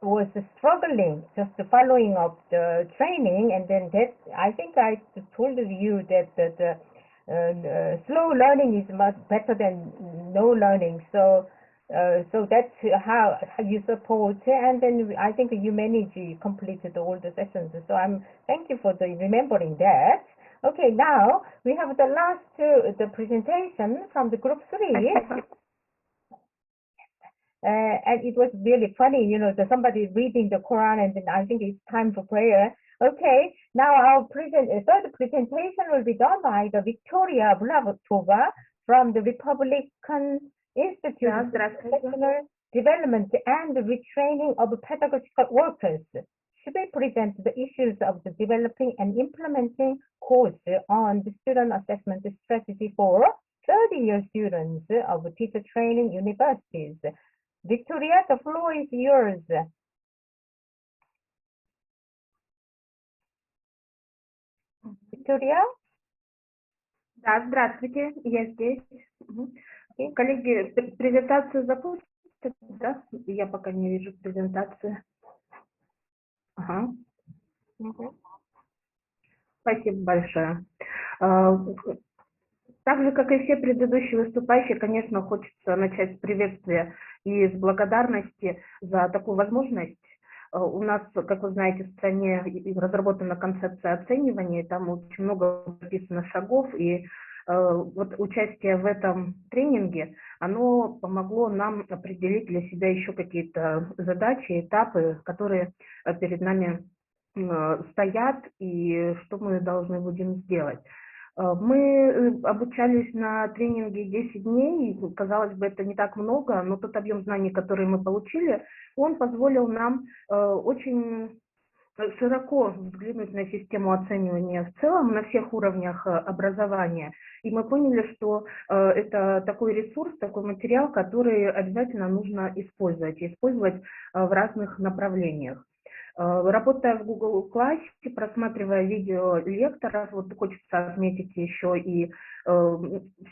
was struggling just following up the training, and then that I think I told you that slow learning is much better than no learning. So that's how you support, and then I think you completed all the sessions. So thank you for remembering that. Okay, now we have the last the presentation from the group 3. And it was really funny, somebody reading the Quran, and then I think it's time for prayer. Okay, now our third presentation will be done by the Victoria Bulatova from the Republican Institute of Professional Development and Retraining of Pedagogical Workers. She will present the issues of the developing and implementing course on the student assessment strategy for third-year students of teacher training universities. Victoria, the floor is yours. Victoria? Да, здравствуйте, я здесь. Коллеги, презентацию запустят, да? Я пока не вижу презентацию. Ага. Спасибо большое. Так же, как и все предыдущие выступающие, конечно, хочется начать с приветствия и с благодарности за такую возможность. У нас, как вы знаете, в стране разработана концепция оценивания, там очень много написано шагов, и вот участие в этом тренинге, оно помогло нам определить для себя еще какие-то задачи, этапы, которые перед нами стоят и что мы должны будем сделать. Мы обучались на тренинге 10 дней, и, казалось бы, это не так много, но тот объем знаний, который мы получили, он позволил нам очень широко взглянуть на систему оценивания в целом, на всех уровнях образования. И мы поняли, что это такой ресурс, такой материал, который обязательно нужно использовать в разных направлениях. Работая в Google Class, просматривая видео лекторов, вот хочется отметить еще и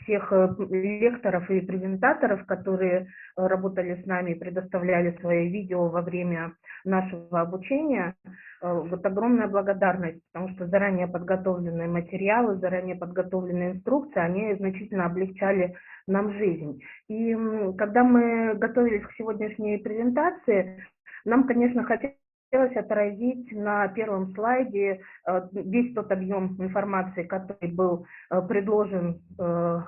всех лекторов и презентаторов, которые работали с нами и предоставляли свои видео во время нашего обучения. Вот огромная благодарность, потому что заранее подготовленные материалы, заранее подготовленные инструкции, они значительно облегчали нам жизнь. И когда мы готовились к сегодняшней презентации, нам, конечно, хотелось отразить на первом слайде весь тот объем информации, который был предложен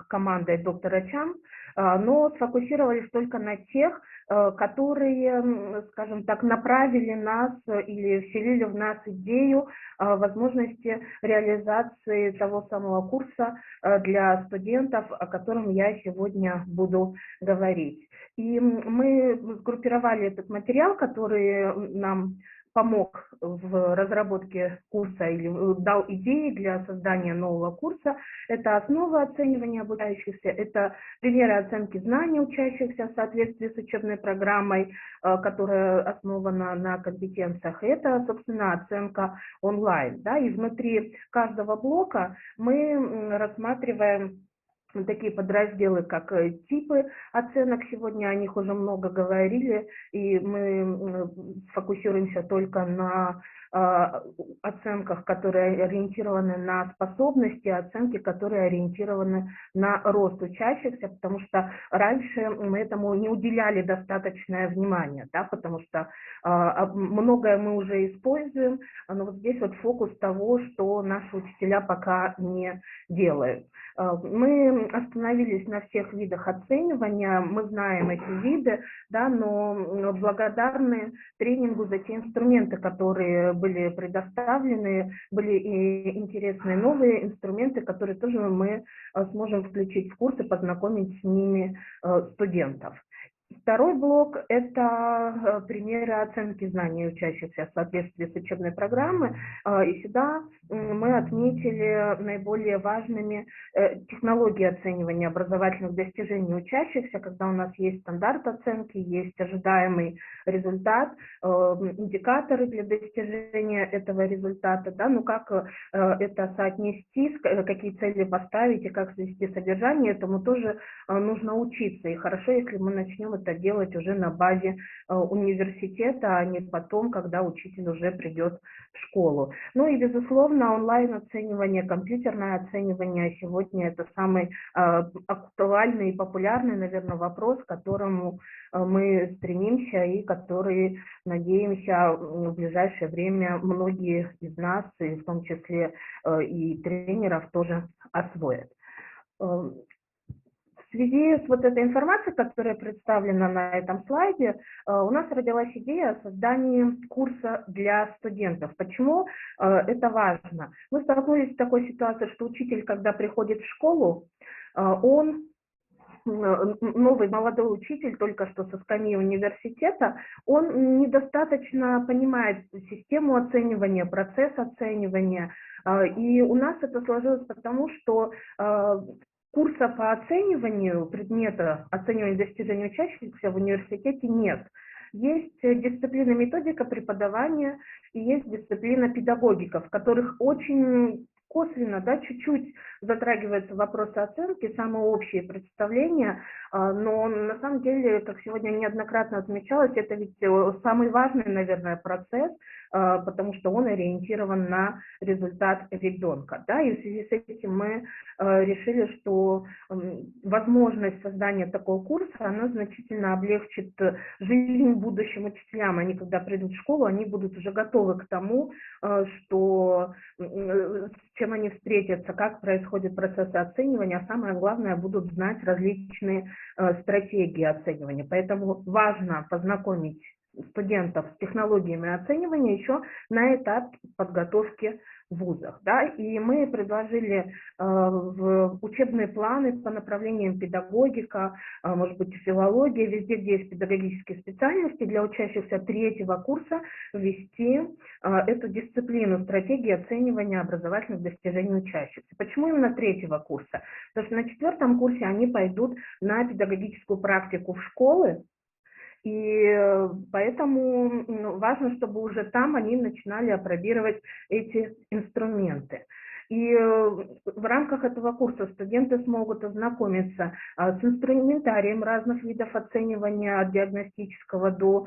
командой доктора Чан, но сфокусировались только на тех, которые, скажем так, направили нас или вселили в нас идею возможности реализации того самого курса для студентов, о котором я сегодня буду говорить. И мы сгруппировали этот материал, который нам помог в разработке курса или дал идеи для создания нового курса. Это основы оценивания обучающихся, это примеры оценки знаний учащихся в соответствии с учебной программой, которая основана на компетенциях. Это, собственно, оценка онлайн. Да? И внутри каждого блока мы рассматриваем такие подразделы, как типы оценок. Сегодня о них уже много говорили, и мы фокусируемся только на оценках, которые ориентированы на способности, оценки, которые ориентированы на рост учащихся, потому что раньше мы этому не уделяли достаточное внимание, да, потому что многое мы уже используем, но вот здесь вот фокус того, что наши учителя пока не делают. Мы остановились на всех видах оценивания, мы знаем эти виды, да, но благодарны тренингу за те инструменты, которые были предоставлены, были и интересные новые инструменты, которые тоже мы сможем включить в курс и познакомить с ними студентов. Второй блок – это примеры оценки знаний учащихся в соответствии с учебной программой. И сюда мы отметили наиболее важными технологии оценивания образовательных достижений учащихся, когда у нас есть стандарт оценки, есть ожидаемый результат, индикаторы для достижения этого результата, да, ну как это соотнести, какие цели поставить и как свести содержание, этому тоже нужно учиться. И хорошо, если мы начнем это делать уже на базе университета, а не потом, когда учитель уже придет в школу. Ну и, безусловно, онлайн-оценивание, компьютерное оценивание сегодня это самый актуальный и популярный, наверное, вопрос, к которому мы стремимся и который, надеемся, в ближайшее время многие из нас, и в том числе и тренеров, тоже освоят. В связи с вот этой информацией, которая представлена на этом слайде, у нас родилась идея о создании курса для студентов. Почему это важно? Мы столкнулись с такой ситуацией, что учитель, когда приходит в школу, он, новый молодой учитель, только что со скамьи университета, он недостаточно понимает систему оценивания, процесс оценивания. И у нас это сложилось потому, что курса по оцениванию предмета оценивания достижений учащихся в университете нет. Есть дисциплина методика преподавания и есть дисциплина педагогика, в которых очень косвенно, да, чуть-чуть затрагиваются вопросы оценки, самые общие представления, но на самом деле, как сегодня неоднократно отмечалось, это ведь самый важный, наверное, процесс, потому что он ориентирован на результат ребенка. Да? И в связи с этим мы решили, что возможность создания такого курса, она значительно облегчит жизнь будущим учителям. Они, когда придут в школу, они будут уже готовы к тому, что, с чем они встретятся, как происходит происходят процессы оценивания, а самое главное, будут знать различные стратегии оценивания. Поэтому важно познакомить студентов с технологиями оценивания еще на этап подготовки в вузах. Да? И мы предложили в учебные планы по направлениям педагогика, может быть, филология, везде, где есть педагогические специальности, для учащихся 3-го курса ввести эту дисциплину стратегии оценивания образовательных достижений учащихся. Почему именно 3-го курса? Потому что на 4-м курсе они пойдут на педагогическую практику в школы, и поэтому важно, чтобы уже там они начинали апробировать эти инструменты. И в рамках этого курса студенты смогут ознакомиться с инструментарием разных видов оценивания, от диагностического до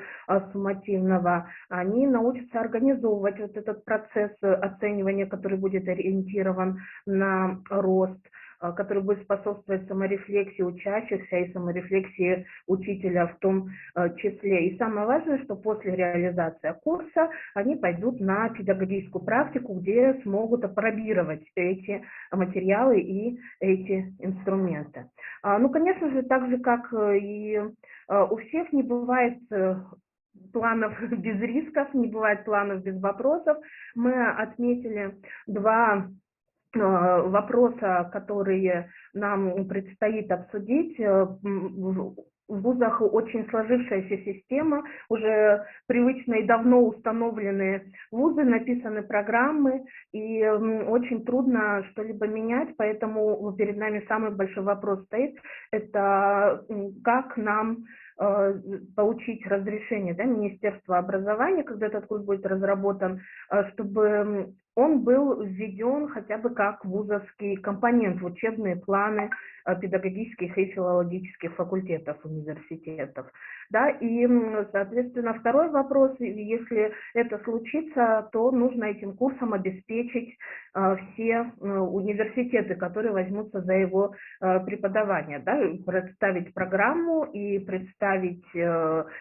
суммативного. Они научатся организовывать вот этот процесс оценивания, который будет ориентирован на рост, который будет способствовать саморефлексии учащихся и саморефлексии учителя в том числе. И самое важное, что после реализации курса они пойдут на педагогическую практику, где смогут апробировать эти материалы и эти инструменты. Ну, конечно же, так же, как и у всех, не бывает планов без рисков, не бывает планов без вопросов. Мы отметили 2 вопроса, которые нам предстоит обсудить. В вузах очень сложившаяся система, уже привычные и давно установленные вузы, написаны программы, и очень трудно что-либо менять, поэтому перед нами самый большой вопрос стоит, это как нам получить разрешение, да, Министерства образования, когда этот курс будет разработан, чтобы он был введен хотя бы как вузовский компонент в учебные планы педагогических и филологических факультетов университетов. Да, и, соответственно, второй вопрос, если это случится, то нужно этим курсом обеспечить все университеты, которые возьмутся за его преподавание, да, представить программу и представить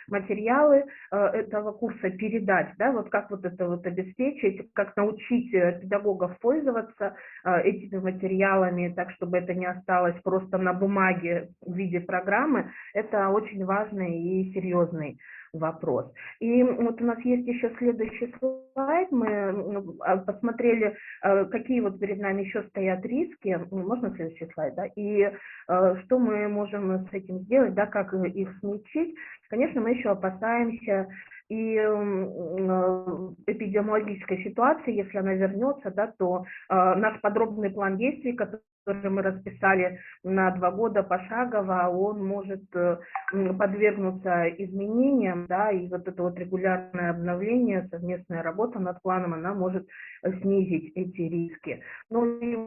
материалы этого курса, передать, да, вот как вот это вот обеспечить, как научить педагогов пользоваться этими материалами, так, чтобы это не осталось просто на бумаге в виде программы, это очень важный и серьезный вопрос. И вот у нас есть еще следующий слайд. Мы посмотрели, какие вот перед нами еще стоят риски. Можно следующий слайд, да? И что мы можем с этим сделать, да, как их смягчить. Конечно, мы еще опасаемся и эпидемиологической ситуации, если она вернется, да, то наш подробный план действий, который мы расписали на 2 года пошагово, он может подвергнуться изменениям, да, и вот это вот регулярное обновление, совместная работа над планом, она может снизить эти риски. Ну и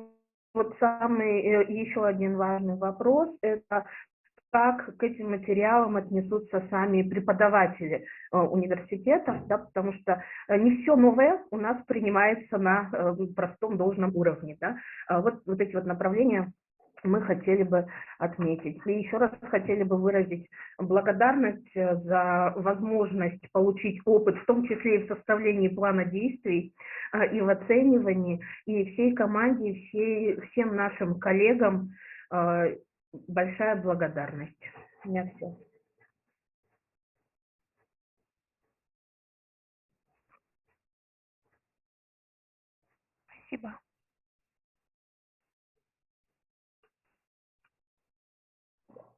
вот самый еще один важный вопрос – это как к этим материалам отнесутся сами преподаватели университетов, да, потому что не все новое у нас принимается на простом должном уровне. Да. Вот эти вот направления мы хотели бы отметить. И еще раз хотели бы выразить благодарность за возможность получить опыт, в том числе и в составлении плана действий, и в оценивании, и всей команде, всем нашим коллегам большая благодарность. У меня все. Спасибо.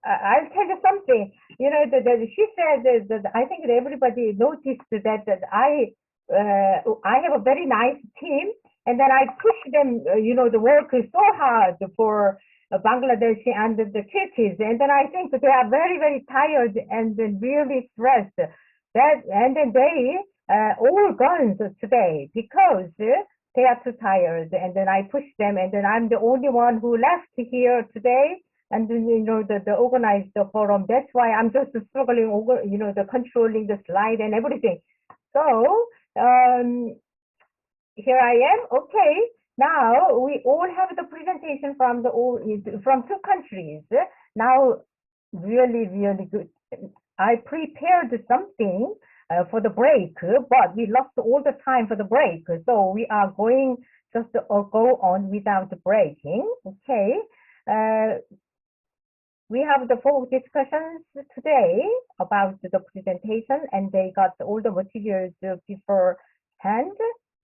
I'll tell you something. You know, she said that I think that everybody noticed that I have a very nice team, and then I push them. You know, the work is so hard for Bangladesh and the Kyrgyz, and then I think that they are very, very tired and then really stressed. And then they all gone today because they are too tired, and then I push them, and then I'm the only one who left here today. And then, you know, the organized the forum. That's why I'm just struggling over, you know, the controlling the slide and everything. So here I am. Okay, now we all have the presentation from 2 countries. Now, really, really good. I prepared something for the break, but we lost all the time for the break. So we are going just go on without breaking. Okay. We have the 4 discussions today about the presentation, and they got all the materials beforehand,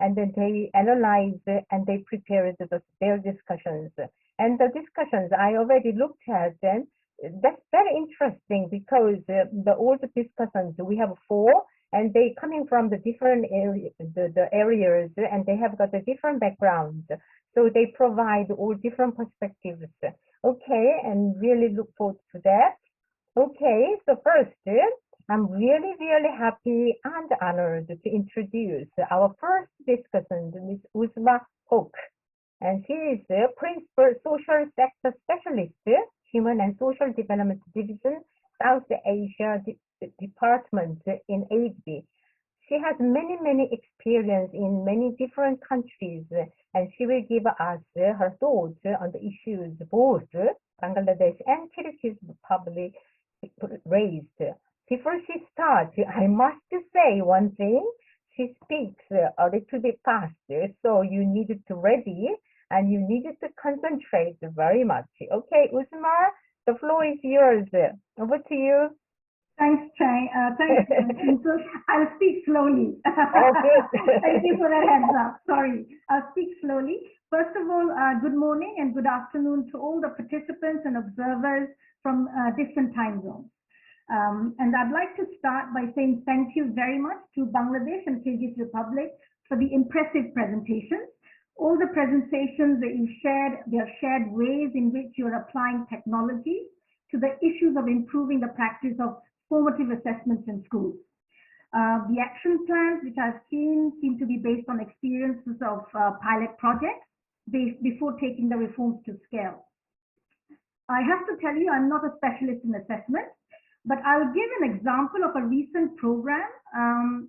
and then they analyzed and they prepared their discussions. And the discussions I already looked at them. That's very interesting because all the discussions, we have 4, and they coming from the different areas, the areas, and they have got a different background. So they provide all different perspectives. Okay, and really look forward to that. Okay, so first, I'm really, really happy and honored to introduce our first discussant, Ms. Uzma Hoke. And she is the Principal Social Sector Specialist, Human and Social Development Division, South Asia Department in ADB. She has many experience in many different countries, and she will give us her thoughts on the issues both Bangladesh and Kyrgyz Republic raised. Before she starts, I must say one thing. She speaks a little bit faster, so you need to ready and you need to concentrate very much. Okay, Uzma, the floor is yours. Over to you. Thanks, Chai. Thanks, so I'll speak slowly. Okay. Thank you for that heads up. Sorry, I'll speak slowly. First of all, good morning and good afternoon to all the participants and observers from different time zones. And I'd like to start by saying thank you very much to Bangladesh and Kyrgyz Republic for the impressive presentations. All the presentations that you shared, they have shared ways in which you're applying technology to the issues of improving the practice of formative assessments in schools. The action plans which I've seen seem to be based on experiences of pilot projects before taking the reforms to scale. I have to tell you, I'm not a specialist in assessment, but I'll give an example of a recent program,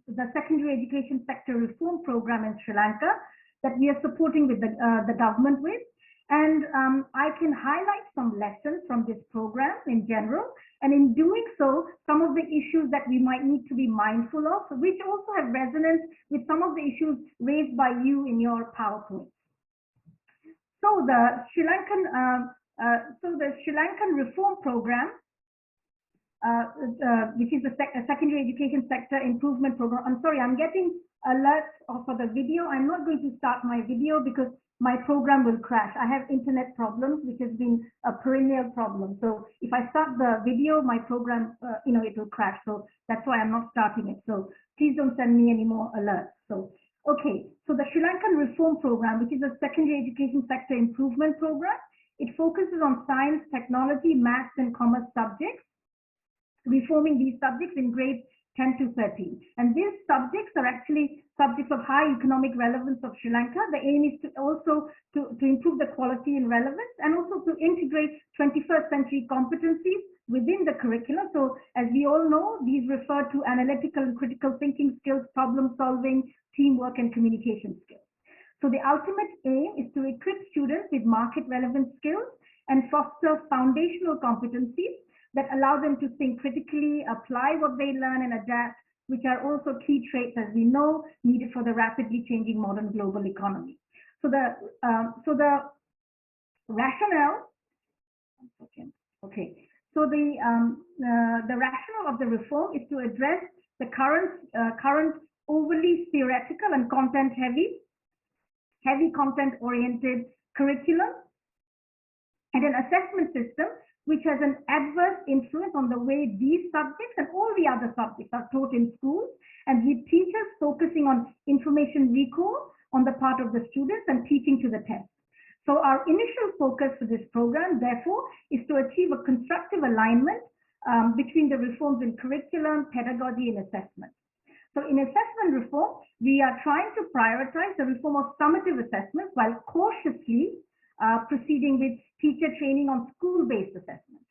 the Secondary Education Sector Reform Program in Sri Lanka that we are supporting with the government with. And I can highlight some lessons from this program in general, and in doing so, some of the issues that we might need to be mindful of, which also have resonance with some of the issues raised by you in your PowerPoint. So the Sri Lankan Reform Program, which is the Secondary Education Sector Improvement Program. I'm sorry, I'm getting alerts for the video. I'm not going to start my video because my program will crash. I have internet problems, which has been a perennial problem. So if I start the video, my program, it will crash. So that's why I'm not starting it. So please don't send me any more alerts. So, okay. So the Sri Lankan Reform Program, which is a Secondary Education Sector Improvement Program, it focuses on science, technology, maths, and commerce subjects, reforming these subjects in grades 10 to 13. And these subjects are actually subjects of high economic relevance of Sri Lanka. The aim is to also to improve the quality and relevance, and also to integrate 21st century competencies within the curriculum. So as we all know, these refer to analytical and critical thinking skills, problem solving, teamwork, and communication skills. So the ultimate aim is to equip students with market relevant skills and foster foundational competencies that allow them to think critically, apply what they learn, and adapt, which are also key traits, as we know, needed for the rapidly changing modern global economy. So the rationale. Okay. So the rationale of the reform is to address the current overly theoretical and content-heavy content-oriented curriculum, and an assessment system which has an adverse influence on the way these subjects and all the other subjects are taught in schools, and with teachers focusing on information recall on the part of the students and teaching to the test. So our initial focus for this program, therefore, is to achieve a constructive alignment between the reforms in curriculum, pedagogy, and assessment. So in assessment reform, we are trying to prioritize the reform of summative assessments while cautiously proceeding with teacher training on school-based assessments.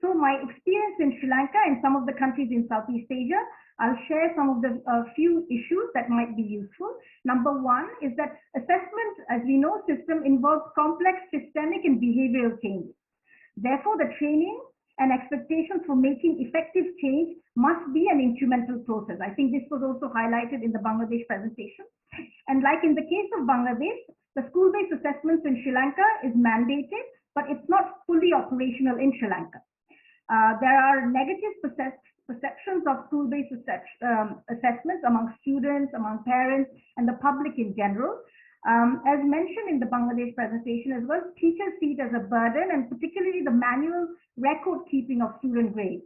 So my experience in Sri Lanka and some of the countries in Southeast Asia, I'll share some of the few issues that might be useful. Number one is that assessment, as we know, system involves complex systemic and behavioral changes. Therefore, the training and expectations for making effective change must be an incremental process. I think this was also highlighted in the Bangladesh presentation. And like in the case of Bangladesh, The school-based assessments in Sri Lanka is mandated, but it's not fully operational in Sri Lanka. There are negative perceptions of school-based assessments among students, among parents, and the public in general. As mentioned in the Bangladesh presentation as well, teachers see it as a burden, and particularly the manual record keeping of student grades.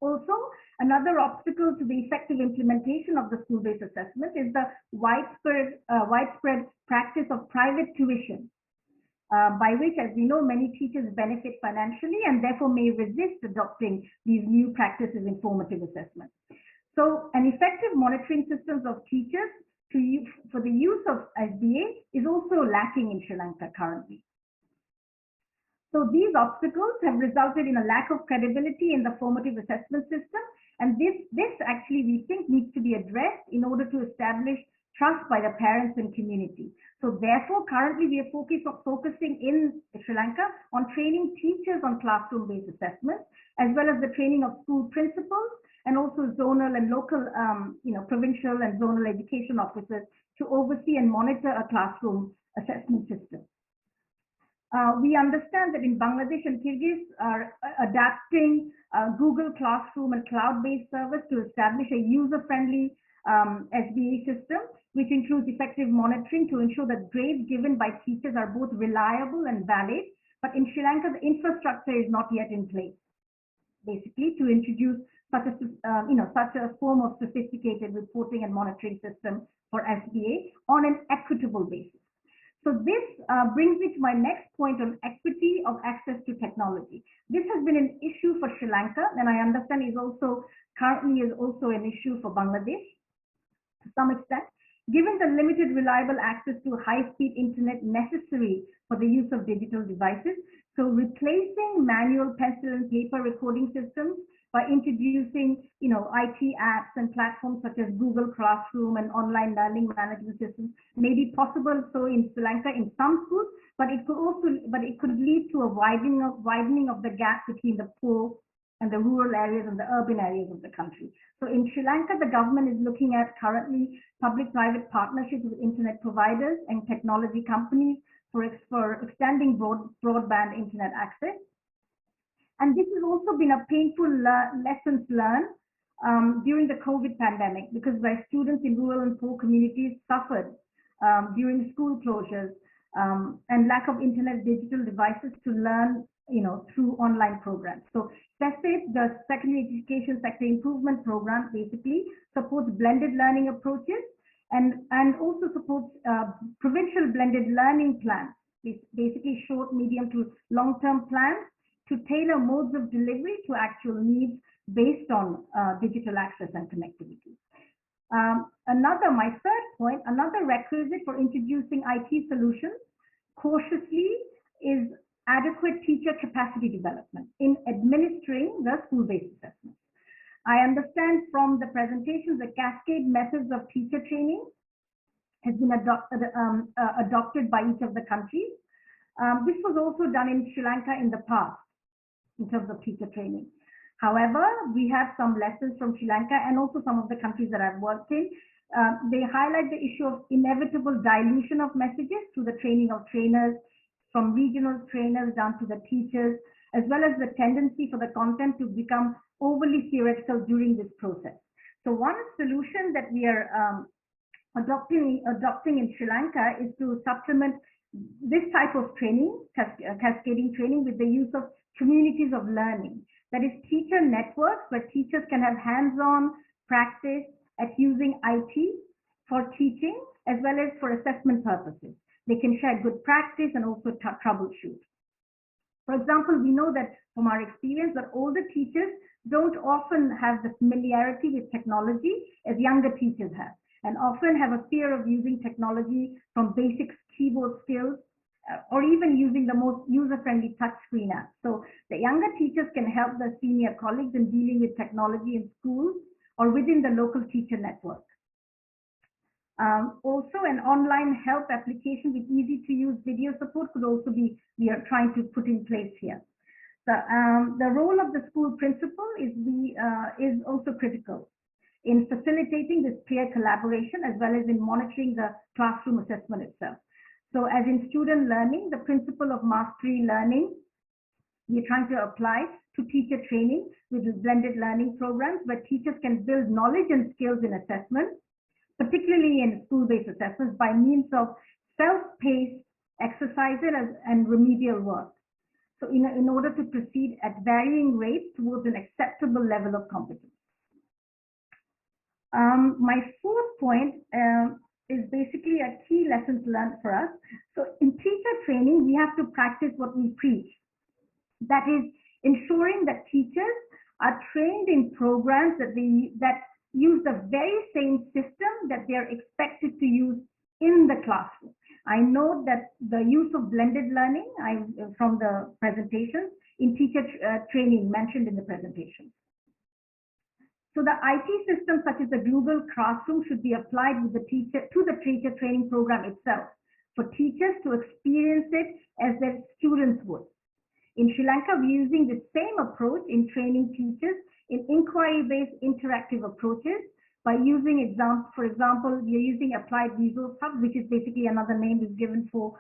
Also, another obstacle to the effective implementation of the school-based assessment is the widespread practice of private tuition, by which, as we know, many teachers benefit financially and therefore may resist adopting these new practices in formative assessment. So, an effective monitoring systems of teachers for the use of SBA is also lacking in Sri Lanka currently. So these obstacles have resulted in a lack of credibility in the formative assessment system, and this actually we think needs to be addressed in order to establish trust by the parents and community. So therefore, currently we are focusing in Sri Lanka on training teachers on classroom-based assessment, as well as the training of school principals and also zonal and local, provincial and zonal education officers to oversee and monitor a classroom assessment system. We understand that in Bangladesh and Kyrgyz are adapting Google Classroom and cloud-based service to establish a user-friendly SBA system, which includes effective monitoring to ensure that grades given by teachers are both reliable and valid. But in Sri Lanka, the infrastructure is not yet in place, basically, to introduce such a form of sophisticated reporting and monitoring system for SBA on an equitable basis. So this brings me to my next point on equity of access to technology. This has been an issue for Sri Lanka, and I understand currently is also an issue for Bangladesh to some extent. Given the limited reliable access to high-speed internet necessary for the use of digital devices, so replacing manual pencil and paper recording systems by introducing, IT apps and platforms such as Google Classroom and online learning management systems may be possible. So in Sri Lanka, in some schools, but it could lead to a widening of the gap between the poor and the rural areas and the urban areas of the country. So in Sri Lanka, the government is looking at currently public-private partnerships with internet providers and technology companies for extending broadband internet access. And this has also been a painful lessons learned during the COVID pandemic, because where students in rural and poor communities suffered during school closures and lack of internet digital devices to learn, through online programs. So SESIP, the Secondary Education Sector Improvement Program, basically supports blended learning approaches and also supports provincial blended learning plans, basically short, medium to long-term plans to tailor modes of delivery to actual needs based on digital access and connectivity. My third point, another requisite for introducing IT solutions cautiously is adequate teacher capacity development in administering the school-based assessments. I understand from the presentations that cascade methods of teacher training has been adopted by each of the countries. This was also done in Sri Lanka in the past in terms of teacher training. However, we have some lessons from Sri Lanka and also some of the countries that I've worked in. They highlight the issue of inevitable dilution of messages through the training of trainers, from regional trainers down to the teachers, as well as the tendency for the content to become overly theoretical during this process. So one solution that we are adopting in Sri Lanka is to supplement this type of training, cascading training, with the use of communities of learning. That is teacher networks where teachers can have hands-on practice at using IT for teaching as well as for assessment purposes. They can share good practice and also troubleshoot. For example, we know that from our experience that older teachers don't often have the familiarity with technology as younger teachers have, and often have a fear of using technology, from basic keyboard skills or even using the most user-friendly touchscreen app. So the younger teachers can help their senior colleagues in dealing with technology in schools or within the local teacher network. Also, an online help application with easy-to-use video support could also be, we are trying to put in place here. The role of the school principal is also critical in facilitating this peer collaboration as well as in monitoring the classroom assessment itself. So as in student learning, the principle of mastery learning, we're trying to apply to teacher training with blended learning programs where teachers can build knowledge and skills in assessment, particularly in school-based assessments by means of self-paced exercises and remedial work. So in order to proceed at varying rates towards an acceptable level of competence. My fourth point is basically a key lesson to learn for us. So in teacher training, we have to practice what we preach. That is ensuring that teachers are trained in programs that use the very same system that they're expected to use in the classroom. I know that the use of blended learning from the presentations in teacher training mentioned in the presentation. So the IT system such as the Google Classroom should be applied with the teacher training program itself for teachers to experience it as their students would. In Sri Lanka, we're using the same approach in training teachers in inquiry-based interactive approaches by using for example, we are using Applied Resource Hub, which is basically another name is given for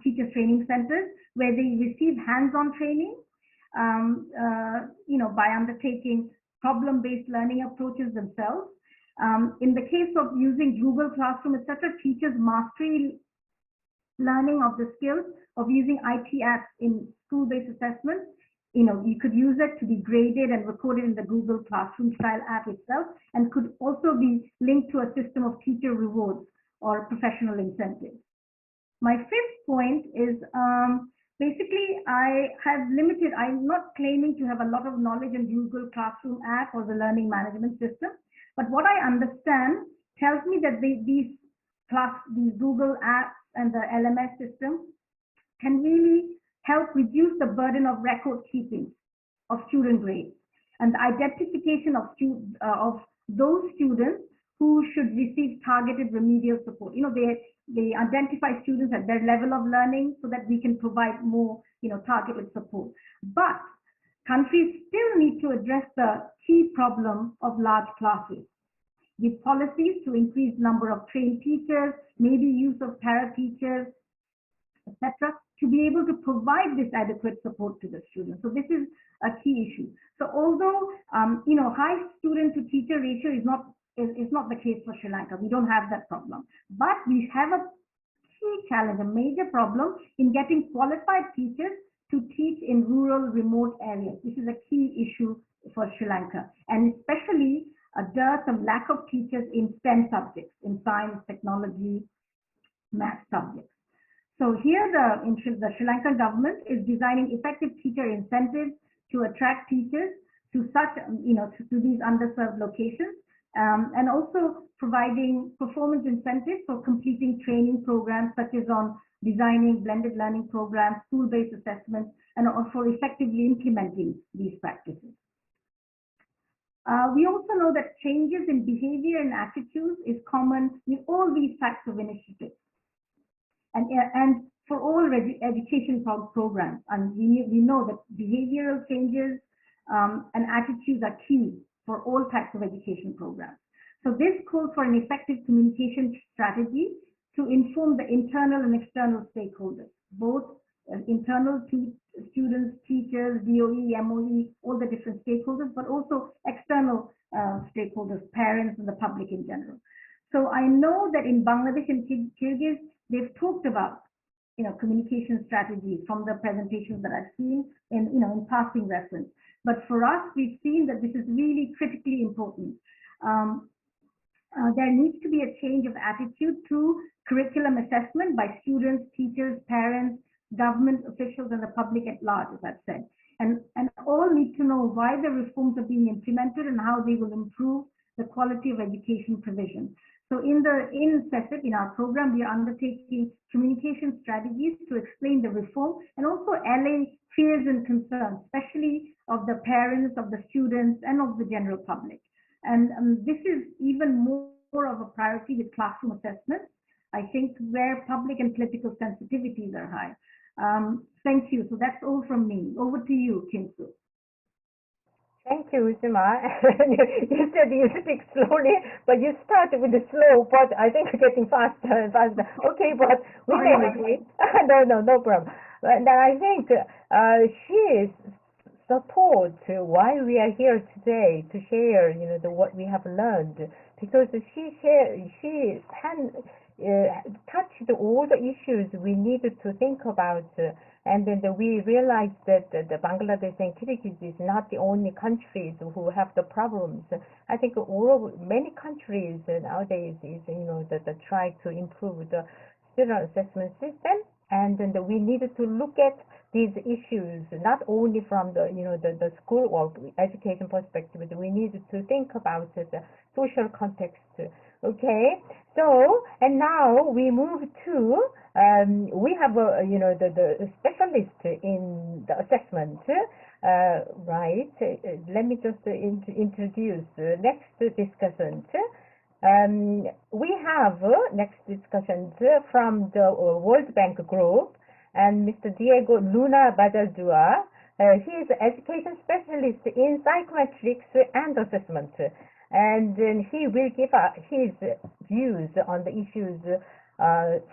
teacher training centers, where they receive hands-on training, by undertaking problem-based learning approaches themselves. In the case of using Google Classroom, etc., teachers mastery learning of the skills of using IT apps in school-based assessments. You could use it to be graded and recorded in the Google Classroom style app itself, and could also be linked to a system of teacher rewards or professional incentives. My fifth point is basically I'm not claiming to have a lot of knowledge in Google Classroom app or the learning management system, but what I understand tells me that these Google apps and the LMS system can really help reduce the burden of record keeping of student grades and the identification of those students who should receive targeted remedial support. They identify students at their level of learning so that we can provide more targeted support. But countries still need to address the key problem of large classes with policies to increase number of trained teachers, maybe use of para-teachers, etc., to be able to provide this adequate support to the students. So this is a key issue. So although high student to teacher ratio is not the case for Sri Lanka, we don't have that problem, but we have a key challenge, a major problem in getting qualified teachers to teach in rural, remote areas. This is a key issue for Sri Lanka, and especially a dearth of lack of teachers in STEM subjects, in science, technology, math subjects. So here the Sri Lankan government is designing effective teacher incentives to attract teachers to to these underserved locations, and also providing performance incentives for completing training programs such as on designing blended learning programs, school-based assessments, and for effectively implementing these practices. We also know that changes in behavior and attitudes is common with all these types of initiatives. And for all education programs, and we know that behavioral changes and attitudes are key for all types of education programs. So this calls for an effective communication strategy to inform the internal and external stakeholders, both internal to students, teachers, DOE, MOE, all the different stakeholders, but also external stakeholders, parents, and the public in general. So I know that in Bangladesh and Kyrgyz, they've talked about communication strategies from the presentations that I've seen in passing reference. But for us, we've seen that this is really critically important. There needs to be a change of attitude to curriculum assessment by students, teachers, parents, government officials, and the public at large, as I've said. And all need to know why the reforms are being implemented and how they will improve the quality of education provision. So in CESIP, in our program, we are undertaking communication strategies to explain the reform and also allay fears and concerns, especially of the parents, of the students, and of the general public. And this is even more of a priority with classroom assessments, I think, where public and political sensitivities are high. Thank you. So that's all from me. Over to you, Kinsu. Thank you, Usma. You said you speak slowly, but you started with the slow, but I think you're getting faster and faster. Okay, but we may agree. No problem. And I think she supports why we are here today to share, what we have learned, because she touched all the issues we needed to think about. And then we realized that the Bangladesh and Kyrgyz is not the only countries who have the problems. I think many countries nowadays is that try to improve the student assessment system, and then we needed to look at these issues not only from the school or education perspective, but we needed to think about the social context. Okay, so and now we move to we have the specialist in the assessment, right? Let me just introduce next discussant. We have next discussion from the World Bank Group, and Mr. Diego Luna Bajaldua. He is an education specialist in psychometrics and assessment, and he will give his views on the issues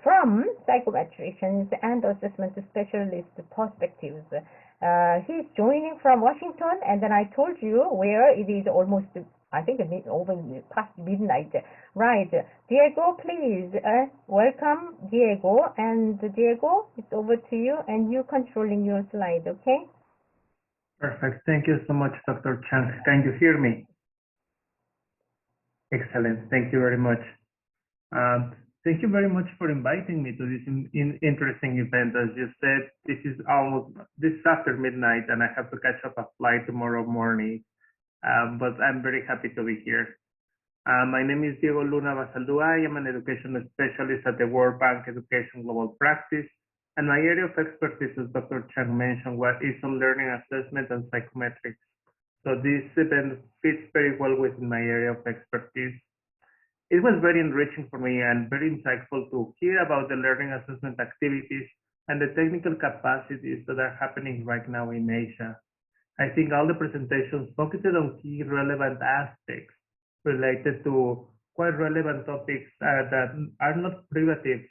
from psychometricians and assessment specialist perspectives. He's joining from Washington, and then I told you where it is almost, I think, over past midnight. Right. Diego, please. Welcome, Diego. And Diego, it's over to you, and you controlling your slide, okay? Perfect. Thank you so much, Dr. Chang. Can you hear me? Excellent. Thank you very much. Thank you very much for inviting me to this interesting event. As you said, this is after midnight, and I have to catch up a flight tomorrow morning. But I'm very happy to be here. My name is Diego Luna Basaldua. I am an education specialist at the World Bank Education Global Practice, and my area of expertise, as Dr. Chang mentioned, is on learning assessment and psychometrics. So this event fits very well within my area of expertise. It was very enriching for me and very insightful to hear about the learning assessment activities and the technical capacities that are happening right now in Asia. I think all the presentations focused on key relevant aspects related to quite relevant topics that are not privative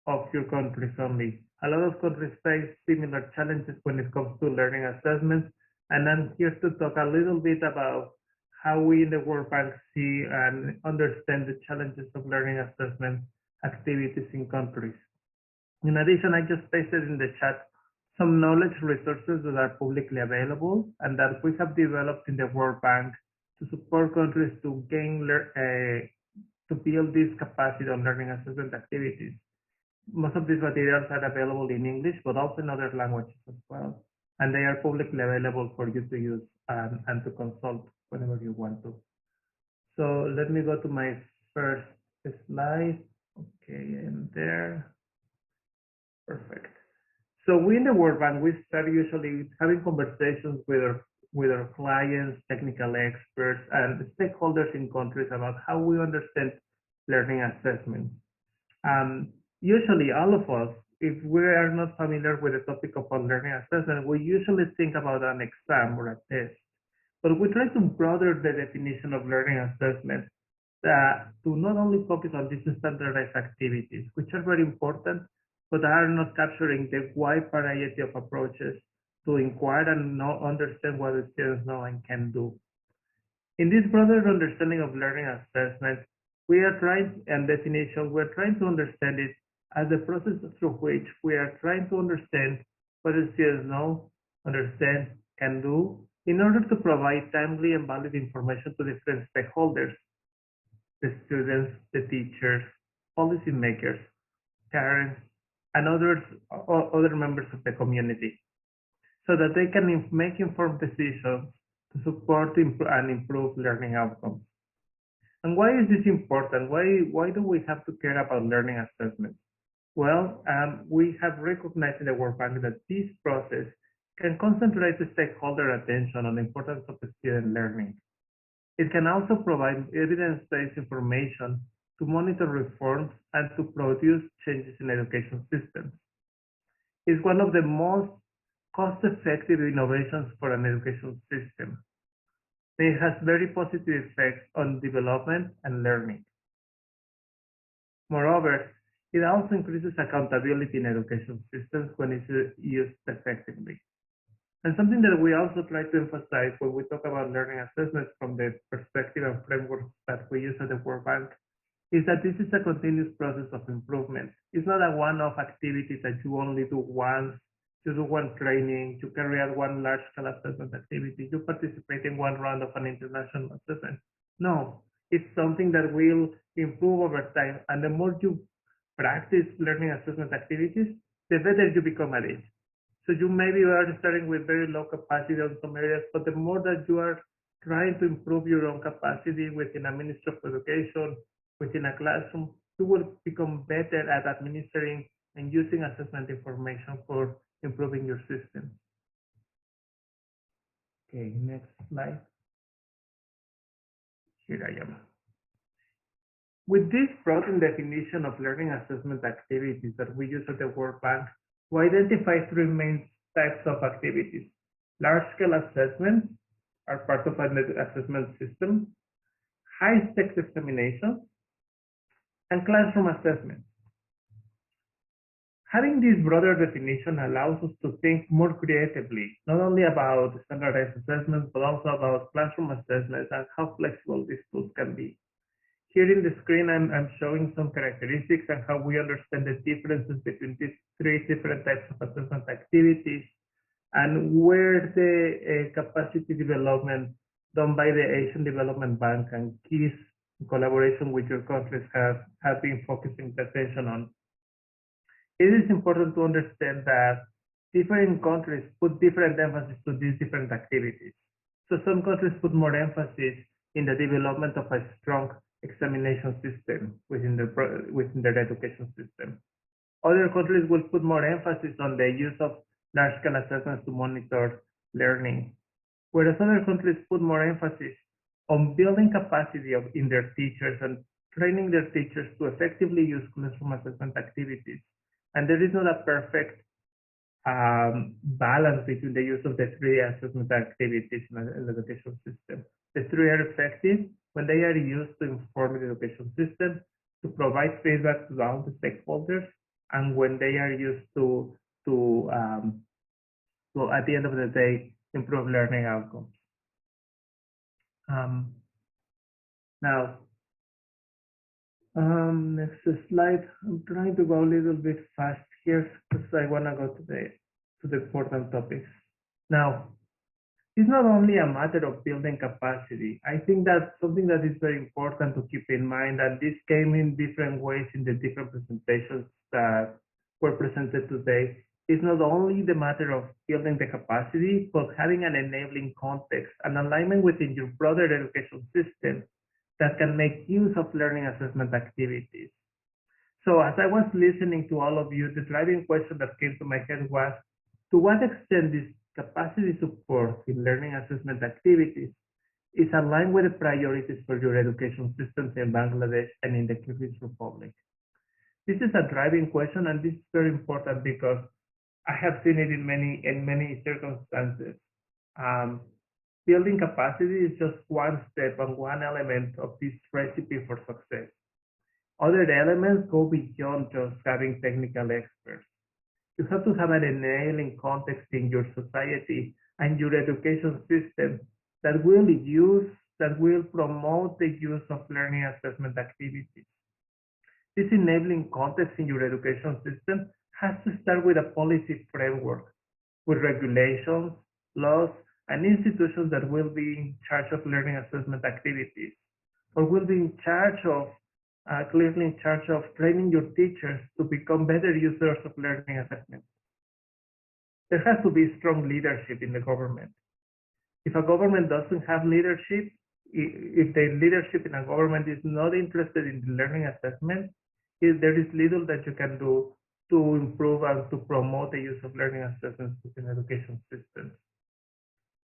of your countries only. A lot of countries face similar challenges when it comes to learning assessments, and I'm here to talk a little bit about how we in the World Bank see and understand the challenges of learning assessment activities in countries. In addition, I just pasted in the chat some knowledge resources that are publicly available and that we have developed in the World Bank to support countries to build this capacity on learning assessment activities. Most of these materials are available in English, but also in other languages as well. And they are publicly available for you to use and to consult whenever you want to. So let me go to my first slide. Okay, and there. Perfect. So we in the World Bank, we start usually having conversations with our clients, technical experts, and stakeholders in countries about how we understand learning assessment. Usually all of us, if we are not familiar with the topic of learning assessment, we usually think about an exam or a test. But we try to broaden the definition of learning assessment to not only focus on these standardized activities, which are very important, but are not capturing the wide variety of approaches to inquire and understand what the students know and can do. In this broader understanding of learning assessment, we are trying, and definition, we're trying to understand it as a process through which we are trying to understand what the students know, understand, can do, in order to provide timely and valid information to different stakeholders, the students, the teachers, policymakers, parents, and other members of the community, so that they can make informed decisions to support and improve learning outcomes. And why is this important? Why do we have to care about learning assessment? Well, we have recognized in the World Bank that this process can concentrate the stakeholder attention on the importance of the student learning. It can also provide evidence-based information to monitor reforms and to produce changes in education systems. It's one of the most cost-effective innovations for an education system. It has very positive effects on development and learning. Moreover, it also increases accountability in education systems when it's used effectively. And something that we also try to emphasize when we talk about learning assessments from the perspective and frameworks that we use at the World Bank is that this is a continuous process of improvement. It's not a one-off activity that you only do once, you do one training, you carry out one large-scale assessment activity, you participate in one round of an international assessment. No, it's something that will improve over time. And the more you practice learning assessment activities, the better you become at it. So you maybe are starting with very low capacity on some areas, but the more that you are trying to improve your own capacity within a Ministry of Education, within a classroom, you will become better at administering and using assessment information for improving your system. Okay, next slide. Here I am. With this broadened definition of learning assessment activities that we use at the World Bank, we identify three main types of activities. Large-scale assessments are part of an assessment system, high-stakes examinations, and classroom assessments. Having this broader definition allows us to think more creatively, not only about standardized assessments, but also about classroom assessments and how flexible these tools can be. Here in the screen, I'm showing some characteristics and how we understand the differences between these three different types of assessment activities and where the capacity development done by the Asian Development Bank and KICE in collaboration with your countries have been focusing the attention on. It is important to understand that different countries put different emphasis to these different activities. So some countries put more emphasis in the development of a strong examination system within their education system. Other countries will put more emphasis on the use of large-scale assessments to monitor learning, whereas other countries put more emphasis on building capacity in their teachers and training their teachers to effectively use classroom assessment activities. And there is not a perfect balance between the use of the three assessment activities in the education system. The three are effective when they are used to inform the education system, to provide feedback to all the stakeholders, and when they are used to at the end of the day, improve learning outcomes. Next slide. I'm trying to go a little bit fast here because I want to go to the important topics. Now, it's not only a matter of building capacity. I think that's something that is very important to keep in mind, and this came in different ways in the different presentations that were presented today. It's not only the matter of building the capacity, but having an enabling context, an alignment within your broader education system that can make use of learning assessment activities. So as I was listening to all of you, the driving question that came to my head was, to what extent this capacity support in learning assessment activities is aligned with the priorities for your education systems in Bangladesh and in the Kyrgyz Republic? This is a driving question, and this is very important because I have seen it in many circumstances. Building capacity is just one step and one element of this recipe for success. Other elements go beyond just having technical experts. You have to have an enabling context in your society and your education system that will promote the use of learning assessment activities. This enabling context in your education system has to start with a policy framework, with regulations, laws, and institutions that will be in charge of learning assessment activities, or will be in charge of, clearly in charge of training your teachers to become better users of learning assessment. There has to be strong leadership in the government. If a government doesn't have leadership, if the leadership in a government is not interested in the learning assessment, there is little that you can do to improve and to promote the use of learning assessments within education systems.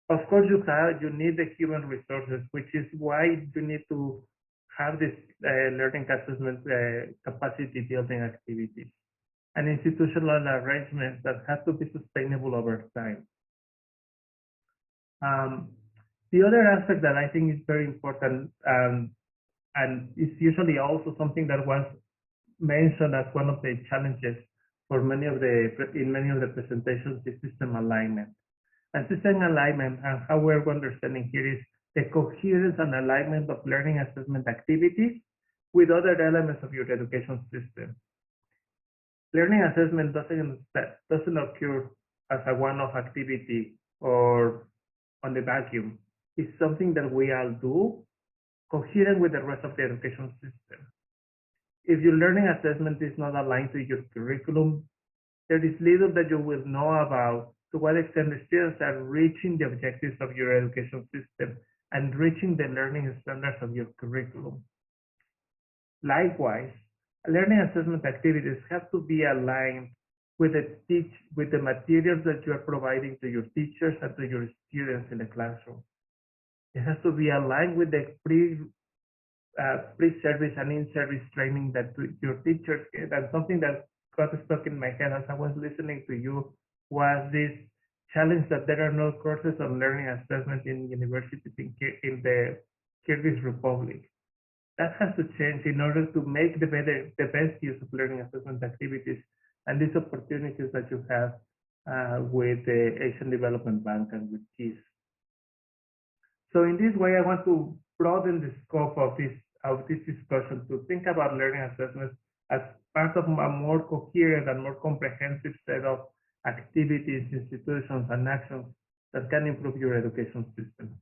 Of course, you need the human resources, which is why you need to have this learning assessment capacity building activities and institutional arrangements that have to be sustainable over time. The other aspect that I think is very important, and is usually also something that was mentioned as one of the challenges for many of the presentations, is system alignment. And system alignment, and how we're understanding here, is the coherence and alignment of learning assessment activities with other elements of your education system. Learning assessment doesn't occur as a one-off activity or on the vacuum. It's something that we all do, coherent with the rest of the education system. If your learning assessment is not aligned to your curriculum, there is little that you will know about to what extent the students are reaching the objectives of your education system and reaching the learning standards of your curriculum. Likewise, learning assessment activities have to be aligned with the materials that you are providing to your teachers and to your students in the classroom. It has to be aligned with the pre-service and in-service training that your teachers get. And something that got stuck in my head as I was listening to you was this challenge that there are no courses on learning assessment in universities in the Kyrgyz Republic. That has to change in order to make the best use of learning assessment activities and these opportunities that you have with the Asian Development Bank and with KICE. So in this way, I want to broaden the scope of this discussion to think about learning assessment as part of a more coherent and more comprehensive set of activities, institutions, and actions that can improve your education system.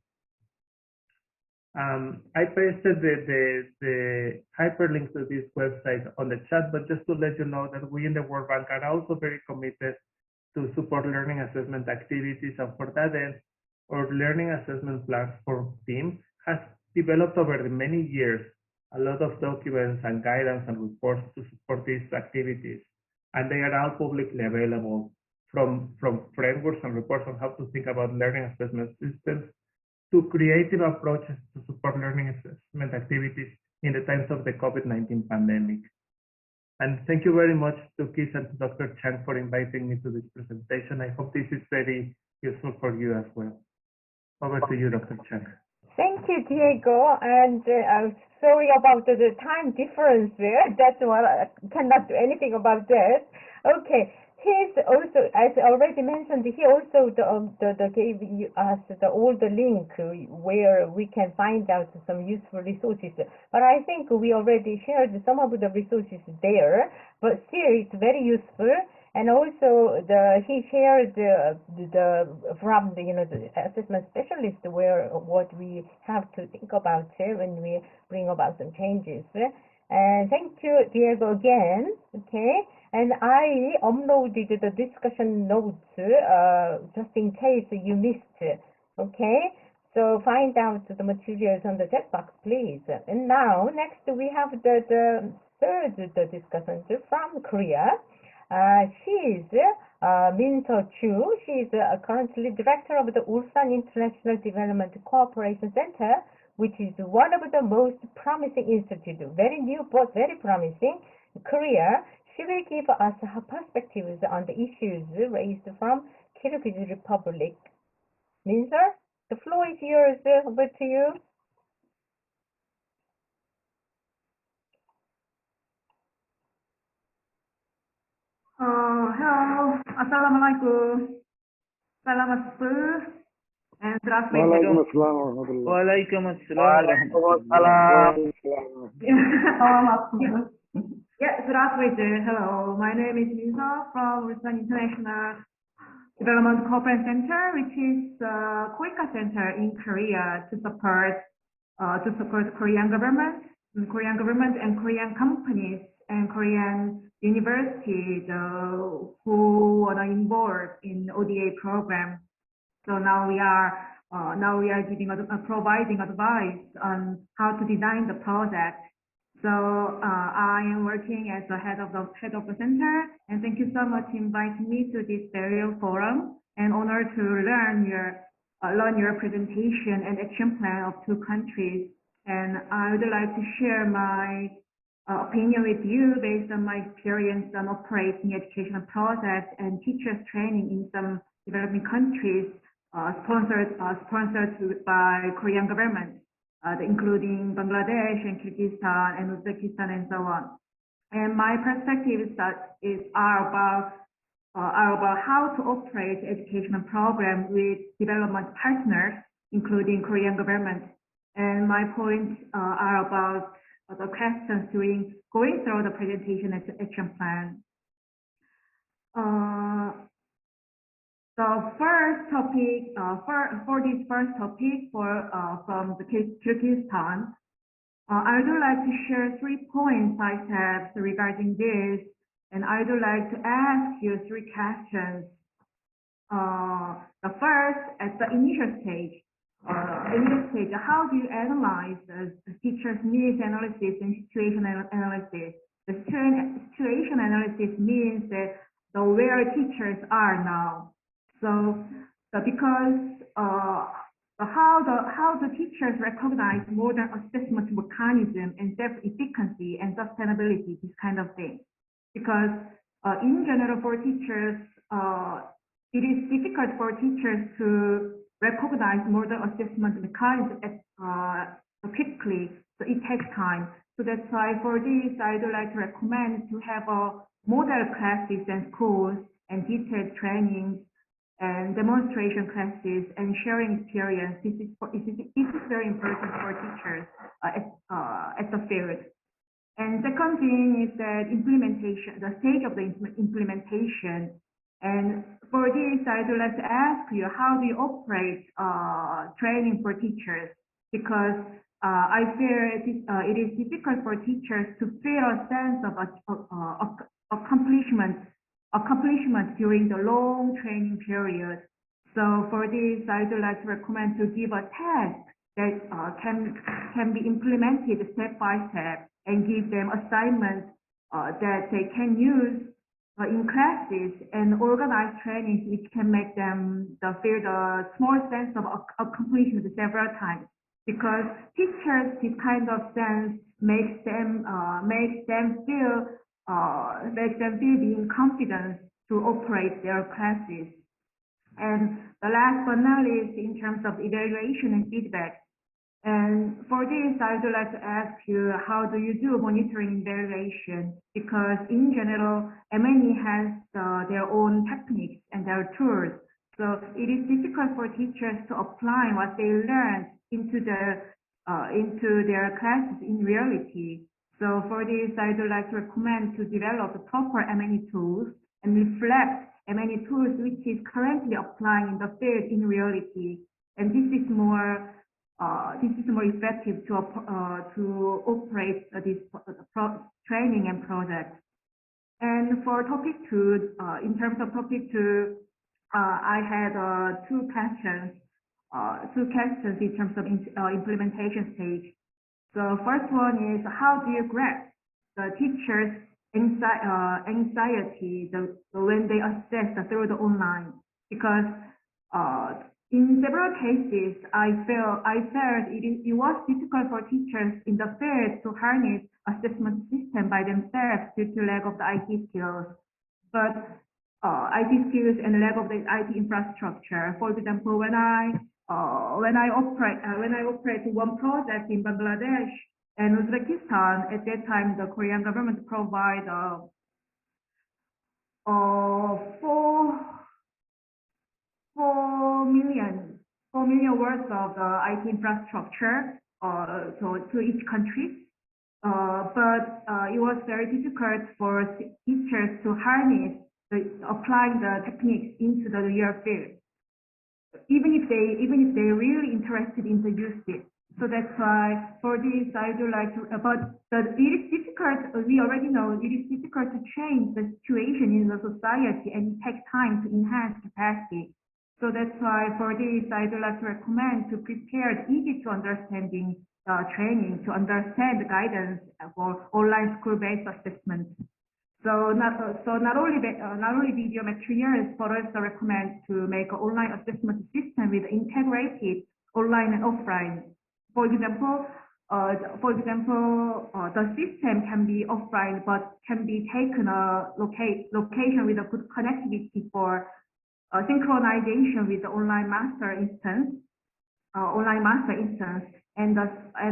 I pasted the hyperlink to this website on the chat, but just to let you know that we in the World Bank are also very committed to support learning assessment activities, and for that end, our learning assessment platform team has developed over the many years a lot of documents and guidance and reports to support these activities, and they are all publicly available, from frameworks and reports on how to think about learning assessment systems to creative approaches to support learning assessment activities in the times of the COVID-19 pandemic. And thank you very much to KICE and to Dr. Chang for inviting me to this presentation. I hope this is very useful for you as well. Over to you, Dr. Chang. Thank you, Diego. And I'm sorry about the time difference there. That's why I cannot do anything about that. Okay. He's also, as I already mentioned, he also gave us all the link where we can find out some useful resources. But I think we already shared some of the resources there. But still, it's very useful. And also, he shared from the assessment specialist what we have to think about when we bring about some changes. And thank you, Diego, again. Okay, and I uploaded the discussion notes just in case you missed. Okay, so find out the materials on the chat box, please. And now, next we have the third discussion from Korea. She's Min-So Chu. She's currently director of the Ulsan International Development Cooperation Center, which is one of the most promising institutes, very new but very promising, in Korea. She will give us her perspectives on the issues raised from Kyrgyz Republic. Min-So, the floor is yours. Over to you. Hello, Assalamualaikum. Selamat sore. And здравствуйте. Yeah, здравствуйте. Hello, my name is Min-So from Ulsan International Development Cooperation Center, which is a KICE center in Korea to support Korean government and Korean companies and Korean universities who are involved in ODA program. So now we are providing advice on how to design the project. So I am working as the head of the center, and thank you so much for inviting me to this very forum, and honored to learn your presentation and action plan of two countries. And I would like to share my opinion with you based on my experience on operating educational projects and teachers training in some developing countries sponsored by Korean government, including Bangladesh and Kyrgyzstan and Uzbekistan and so on. And my perspectives are about how to operate educational program with development partners, including Korean government. And my points are about the questions going through the presentation and action plan. The first topic, for this first topic from the Kyrgyzstan, I would like to share 3 points I have regarding this, and I would like to ask you 3 questions. The first, at the initial stage, how do you analyze the teacher's needs analysis and situation analysis? The situation analysis means that where teachers are now. So because how the teachers recognize modern assessment mechanism and self-efficacy and sustainability, this kind of thing. Because in general, for teachers, it is difficult for teachers to recognize modern assessment mechanism quickly. So it takes time. So that's why for this, I would like to recommend to have a model classes and schools and detailed trainings and demonstration classes and sharing experience. This is very important for teachers at the field. And second thing is that implementation, the stage of the implementation. And for this, I would like to ask you, how do you operate training for teachers? Because I feel it is difficult for teachers to feel a sense of accomplishment during the long training period. So for this, I would like to recommend to give a test that can be implemented step by step and give them assignments that they can use in classes and organize trainings which can make them feel the small sense of accomplishment several times. Because teachers, this kind of sense makes them feel being confident to operate their classes. And the last but not least, in terms of evaluation and feedback. And for this, I would like to ask you, how do you do monitoring and evaluation? Because in general, MNE has their own techniques and their tools. So it is difficult for teachers to apply what they learned into their classes in reality. So for this, I would like to recommend to develop the proper MNE tools and reflect MNE tools which is currently applying in the field in reality. And this is more effective to operate this training and project. And for topic 2, in terms of topic 2, I had 2 questions in terms of implementation stage. So first one is, how do you grasp the teachers' anxiety when they assess through the online? Because in several cases, I felt it was difficult for teachers in the field to harness assessment system by themselves due to lack of the IT skills. But IT skills and lack of the IT infrastructure. For example, when I operate one project in Bangladesh and Uzbekistan, at that time the Korean government provide 4 million worth of the IT infrastructure to each country. But it was very difficult for teachers to harness applying the techniques into the real field, even if they really interested in to use it. So that's why for this I would like to, but it is difficult, we already know it is difficult to change the situation in the society and it takes time to enhance capacity. So that's why for this I would like to recommend to prepare easy to understanding training to understand the guidance for online school-based assessment. So not only video materials, but also recommend to make an online assessment system with integrated online and offline. For example, the system can be offline, but can be taken a location with a good connectivity for synchronization with the online master instance, and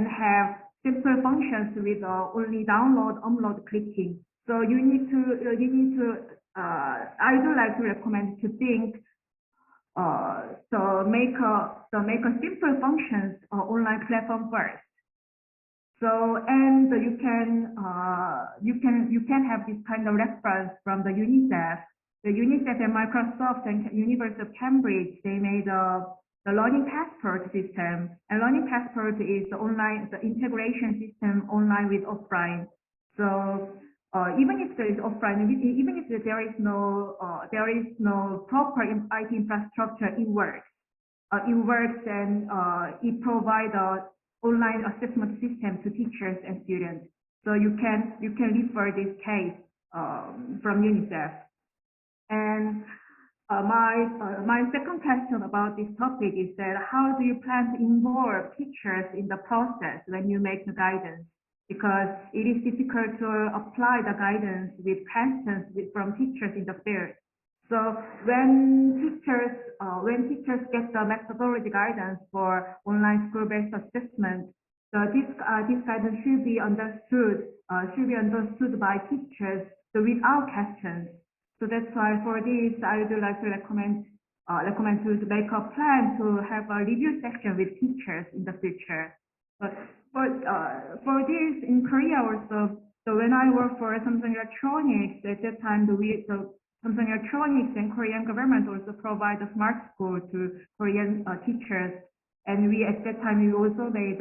have simple functions with only download, upload, clicking. So I do like to recommend to think so make a simple functions online platform first. So and you can have this kind of reference from the UNICEF. The UNICEF and Microsoft and University of Cambridge, they made the Learning Passport system. And Learning Passport is the integration system online with offline. So even if there is offline, even if there is no proper IT infrastructure, it works. And it provides an online assessment system to teachers and students. So you can refer this case from UNICEF. And my second question about this topic is that how do you plan to involve teachers in the process when you make the guidance? Because it is difficult to apply the guidance with questions from teachers in the field. So when teachers get the methodology guidance for online school-based assessment, so this guidance should be understood by teachers without questions. So that's why for this, I would like to recommend to make a plan to have a review section with teachers in the future. But for this in Korea also, so when I worked for Samsung Electronics, at that time Samsung Electronics and Korean government also provide a smart school to Korean teachers, and at that time we also made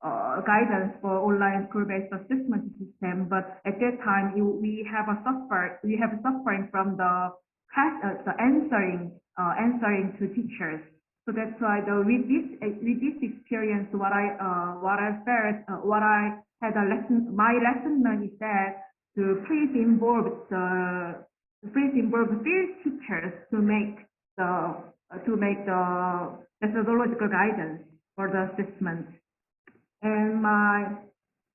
guidance for online school-based assessment system. But at that time we have suffering from the answering to teachers. So that's why with this experience, what I had my lesson learned is that to please involve field teachers to make the methodological guidance for the assessment. And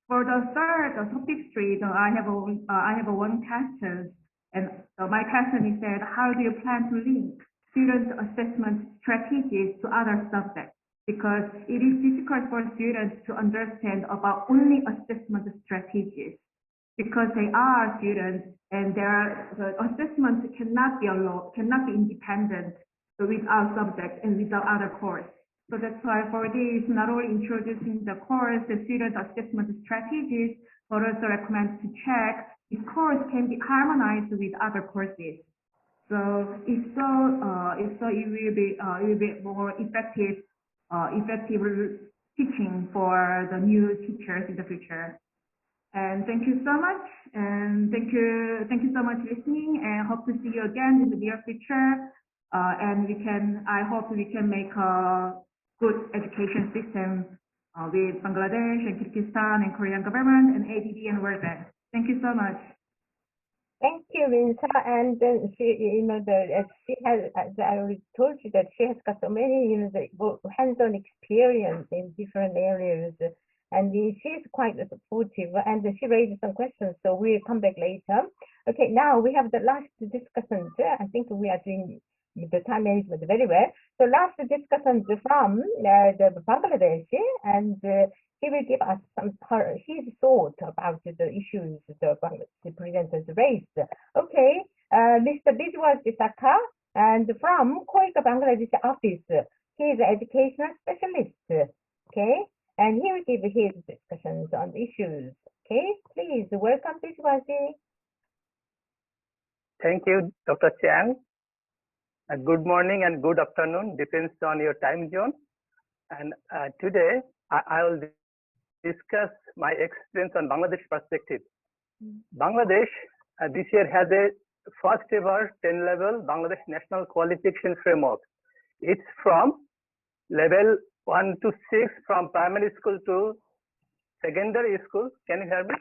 for the third topic 3, I have one question, and my question is that how do you plan to link student assessment strategies to other subjects? Because it is difficult for students to understand about only assessment strategies, because they are students and the assessment cannot be independent without subject and without other course. So that's why for this, not only introducing the course, the student assessment strategies, but also recommend to check if course can be harmonized with other courses. So it will be more effective teaching for the new teachers in the future. And thank you so much, and thank you so much for listening, and hope to see you again in the near future. And I hope we can make a good education system with Bangladesh and Kyrgyzstan and Korean government and ADB and World Bank. Thank you so much. Thank you, Minsa. And she, she has, as I already told you, that she has got so many, hands-on experience in different areas, and she is quite supportive. And she raised some questions, so we'll come back later. Okay, now we have the last discussion. I think we are doing the time management very well. So last discussion from the Bangladesh, and he will give us his thought about the issues the presenters raised. Okay, Mr. Bijwal Saka, and from Kolkata, Bangladesh office, he is an educational specialist. Okay, and he will give his discussions on the issues. Okay, please welcome Bijwal. Thank you, Dr. Chang. Good morning and good afternoon, depends on your time zone. And today I will discuss my experience on Bangladesh perspective. Bangladesh this year has a first ever 10 level Bangladesh National Qualification Framework. It's from level 1 to 6, from primary school to secondary school. Can you hear me?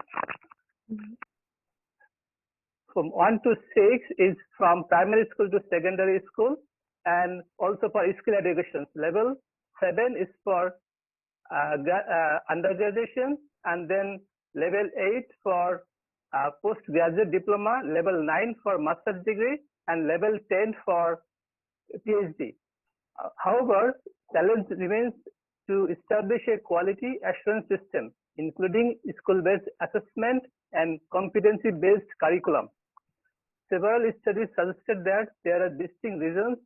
From 1 to 6 is from primary school to secondary school, and also for skill education. Level 7 is for undergraduation, and then level 8 for postgraduate diploma, level 9 for master's degree, and level 10 for PhD. However, challenge remains to establish a quality assurance system, including school-based assessment and competency-based curriculum. Several studies suggested that there are distinct reasons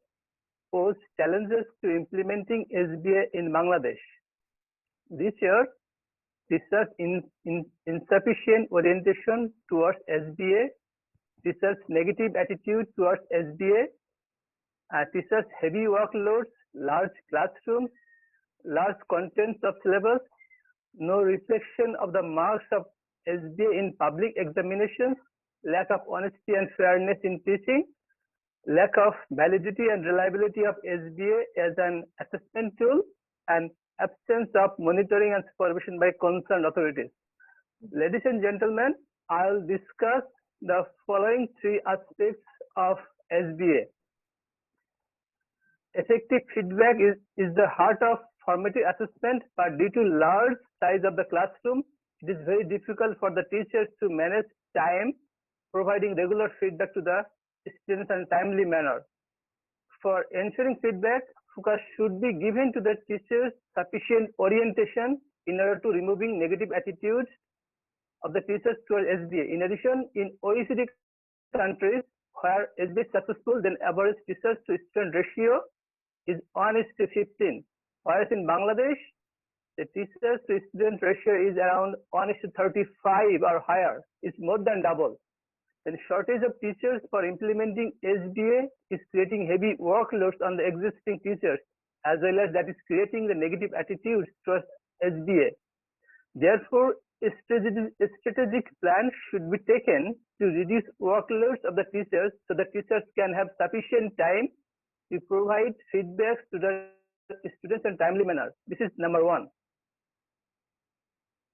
pose challenges to implementing SBA in Bangladesh. This year, research insufficient orientation towards SBA, research negative attitude towards SBA, teachers heavy workloads, large classrooms, large contents of syllabus, no reflection of the marks of SBA in public examinations, lack of honesty and fairness in teaching, lack of validity and reliability of SBA as an assessment tool, and absence of monitoring and supervision by concerned authorities. Ladies and gentlemen, I'll discuss the following three aspects of SBA. Effective feedback is the heart of formative assessment, but due to large size of the classroom, it is very difficult for the teachers to manage time, providing regular feedback to the students in a timely manner. For ensuring feedback, focus should be given to the teachers sufficient orientation in order to removing negative attitudes of the teachers towards SBA. In addition, in OECD countries where SBA is successful, then average teachers to student ratio is 1:15, whereas in Bangladesh, the teachers to student ratio is around 1:35 or higher. It's more than double. The shortage of teachers for implementing SBA is creating heavy workloads on the existing teachers, as well as that is creating the negative attitudes towards SBA. Therefore, a strategic plan should be taken to reduce workloads of the teachers so the teachers can have sufficient time to provide feedback to the students in a timely manner. This is number one.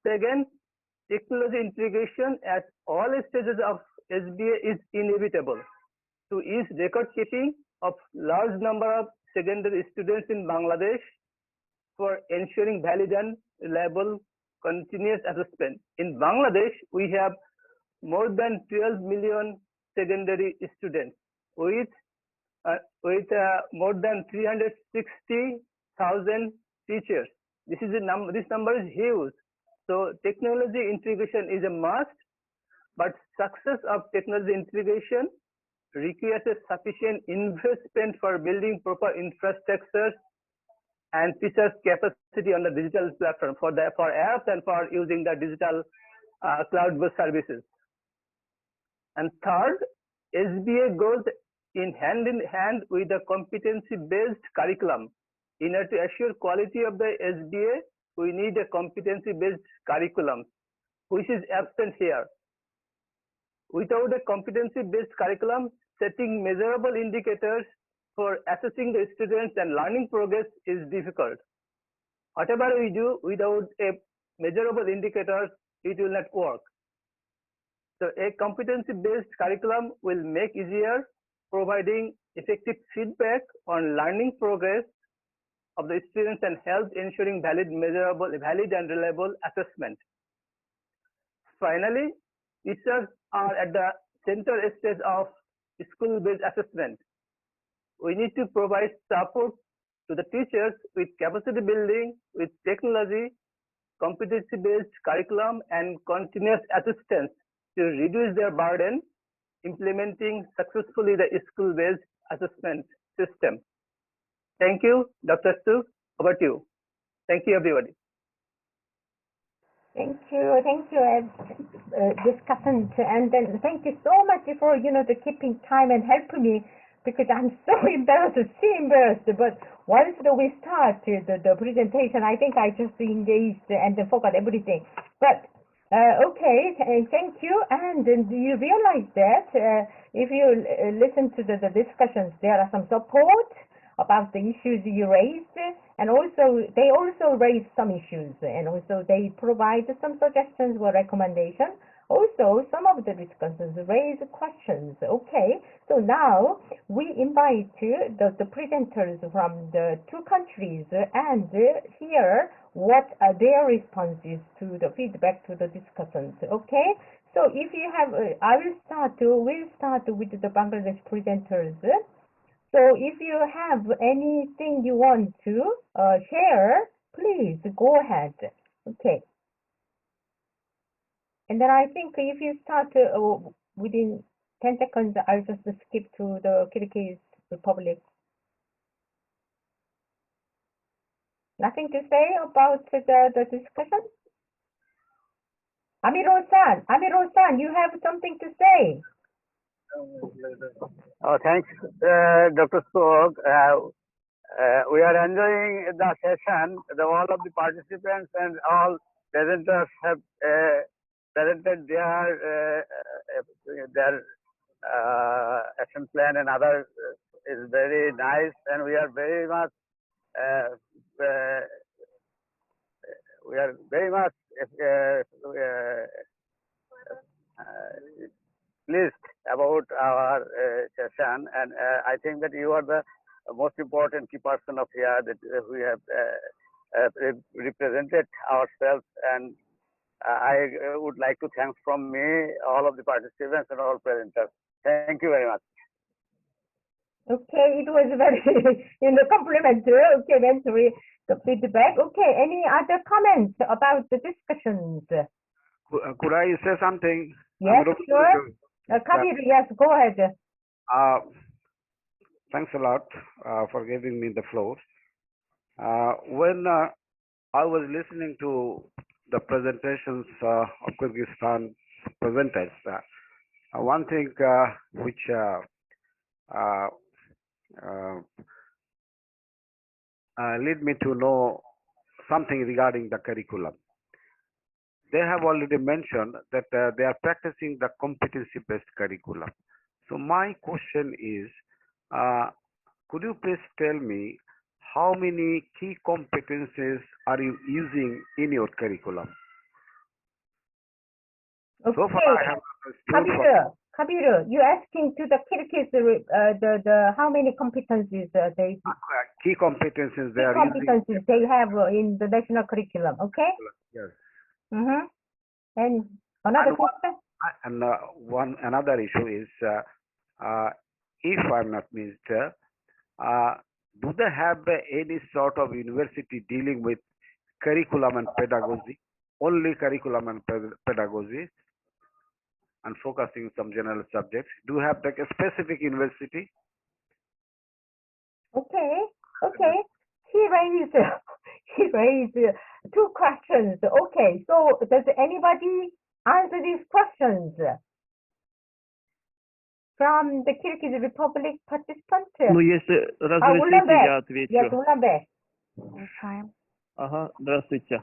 Second, technology integration at all stages of SBA is inevitable. To ease record keeping of large number of secondary students in Bangladesh for ensuring valid and reliable continuous assessment. In Bangladesh, we have more than 12 million secondary students with more than 360,000 teachers. This number is huge. So technology integration is a must, but success of technology integration requires a sufficient investment for building proper infrastructures and teachers' capacity on the digital platform for apps and for using the digital cloud-based services. And third, SBA goes in hand with the competency-based curriculum. In order to assure quality of the SBA, we need a competency-based curriculum, which is absent here. Without a competency-based curriculum, setting measurable indicators for assessing the students and learning progress is difficult. Whatever we do without a measurable indicators, it will not work. So a competency-based curriculum will make easier providing effective feedback on learning progress of the students and help ensuring valid and reliable assessment. Finally, teachers are at the center stage of school-based assessment. We need to provide support to the teachers with capacity building, with technology, competency-based curriculum, and continuous assistance to reduce their burden, implementing successfully the school-based assessment system. Thank you, Dr. Su. Over to you. Thank you, everybody. Thank you, discussant, and then thank you so much for the keeping time and helping me, because I'm so embarrassed. But once we start the presentation, I think I just engaged and forgot everything. But okay, thank you. And you realize that if you listen to the discussions, there are some support about the issues you raised, and also they also raised some issues, and also they provide some suggestions or recommendations. Also, some of the discussants raise questions. Okay, so now we invite the presenters from the two countries and hear what are their responses to the feedback to the discussants. Okay, so if you have, we'll start with the Bangladesh presenters. So if you have anything you want to share, please go ahead. Okay. And then I think if you start within 10 seconds, I'll just skip to the Kyrgyz Republic. Nothing to say about the discussion? Amirul-san, you have something to say? Thanks, Dr. Sok. We are enjoying the session. All of the participants and all presenters have presented their action plan and other is very nice, and we are very much pleased about our session, and I think that you are the most important key person of here that we have represented ourselves, and I would like to thank from me all of the participants and all presenters. Thank you very much. Okay, it was very complimentary. Okay, very the feedback. Okay, any other comments about the discussions? Could I say something? Yes, sure. Kabir, yes, go ahead. Thanks a lot for giving me the floor. When I was listening to the presentations of Kyrgyzstan presenters, one thing which led me to know something regarding the curriculum. They have already mentioned that they are practicing the competency-based curriculum. So my question is, could you please tell me how many key competencies are you using in your curriculum? Okay. So far I have understood. Kabir, you're asking to the Kyrgyz the how many competencies they key competencies they are competencies using. They have in the national curriculum. Okay. Yes. And another question. And another issue is, if I'm not missed, do they have any sort of university dealing with curriculum and pedagogy? Only curriculum and pedagogy, and focusing some general subjects. Do you have like a specific university? Okay. He raised two questions. Okay, so does anybody answer these questions from the Kyrgyz Republic participant? Ну, если разрешите, я отвечу. Yes, Ulanbek. Ага, здравствуйте.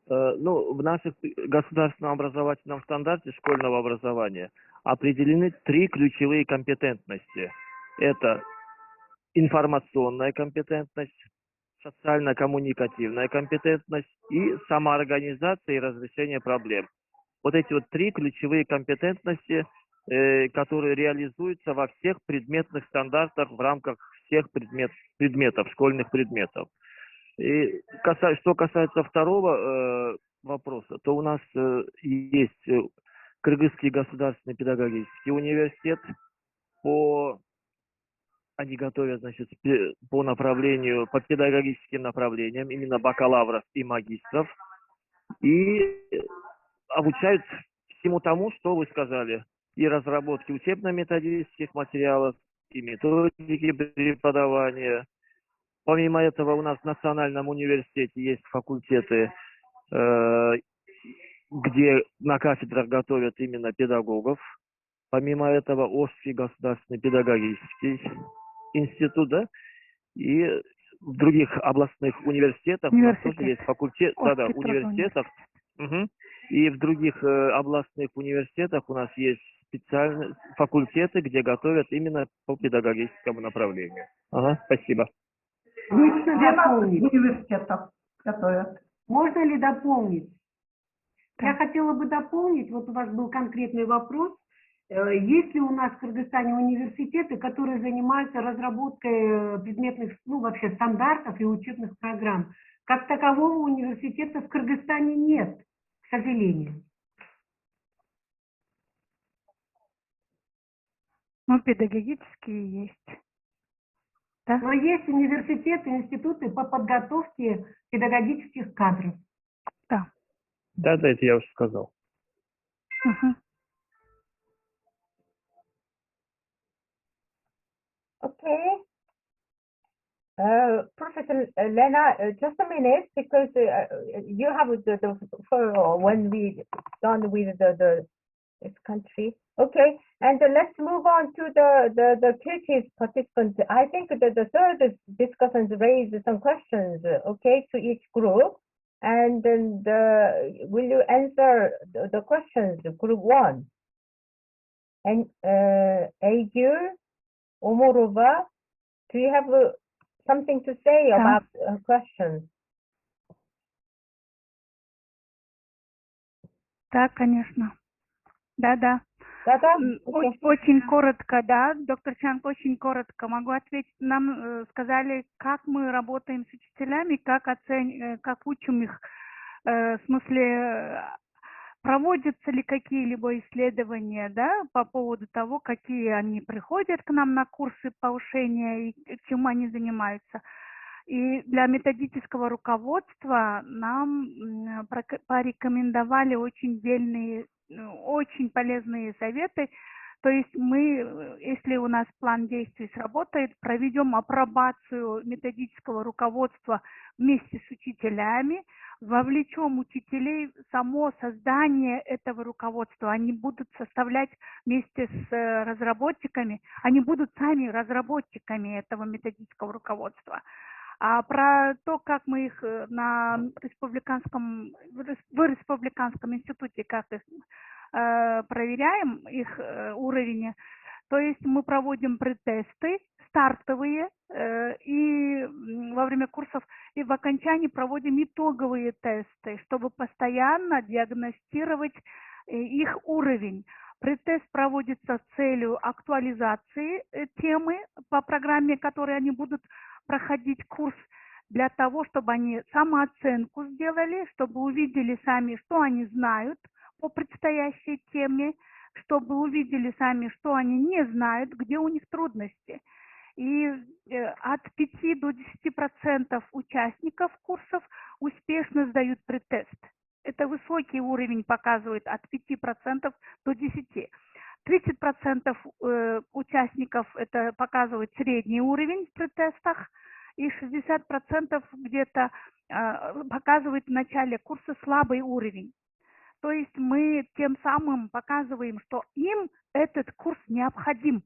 Ну, в нашем государственном образовательном стандарте школьного образования определены 3 ключевые компетентности. Это информационная компетентность, социально-коммуникативная компетентность и самоорганизация и разрешение проблем. Вот эти вот 3 ключевые компетентности, которые реализуются во всех предметных стандартах в рамках всех предметов, школьных предметов. И что касается второго вопроса, то у нас есть Кыргызский государственный педагогический университет. Они готовят, значит, по педагогическим направлениям, именно бакалавров и магистров. И обучают всему тому, что вы сказали. И разработке учебно-методических материалов, и методики преподавания. Помимо этого, у нас в Национальном университете есть факультеты, где на кафедрах готовят именно педагогов. Помимо этого, Ошский государственный педагогический институт, да, и в других областных университетах у нас тоже есть факультет, университетах. И в других областных университетах у нас есть специальные факультеты, где готовят именно по педагогическому направлению. Ага, спасибо. Университетов готовят. Можно ли дополнить? Я хотела бы дополнить, вот у вас был конкретный вопрос. Есть ли у нас в Кыргызстане университеты, которые занимаются разработкой предметных, вообще стандартов и учебных программ? Как такового университета в Кыргызстане нет, к сожалению. Ну, педагогические есть. Да? Но есть университеты, институты по подготовке педагогических кадров. Да. Да, это я уже сказал. Okay. Professor Lena, just a minute, because you have when we done with this country. Okay, and let's move on to the Kyrgyz participants. I think that the third discussants raised some questions, okay, to each group. And then will you answer the questions, group 1? And Agur, Omorova, do you have something to say about questions? Да, конечно. Да. Okay. Очень коротко, да, доктор Чанг, очень коротко могу ответить. Нам сказали, как мы работаем с учителями, как учим их, в смысле, проводятся ли какие-либо исследования, да, по поводу того, какие они приходят к нам на курсы повышения и чем они занимаются. И для методического руководства нам порекомендовали очень дельные, очень полезные советы. То есть мы, если у нас план действий сработает, проведем апробацию методического руководства вместе с учителями, вовлечем учителей в само создание этого руководства. Они будут составлять вместе с разработчиками, они будут сами разработчиками этого методического руководства. А про то, как мы их в республиканском институте, как их проверяем, их уровень, то есть мы проводим предтесты стартовые и во время курсов, и в окончании проводим итоговые тесты, чтобы постоянно диагностировать их уровень. Предтест проводится с целью актуализации темы по программе, которой они будут проходить курс, для того, чтобы они самооценку сделали, чтобы увидели сами, что они знают по предстоящей теме, чтобы увидели сами, что они не знают, где у них трудности. И от 5 до 10% участников курсов успешно сдают предтест. Это высокий уровень показывает от 5% до 10%. 30% участников это показывает средний уровень в предтестах, и 60% где-то показывает в начале курса слабый уровень. То есть мы тем самым показываем, что им этот курс необходим.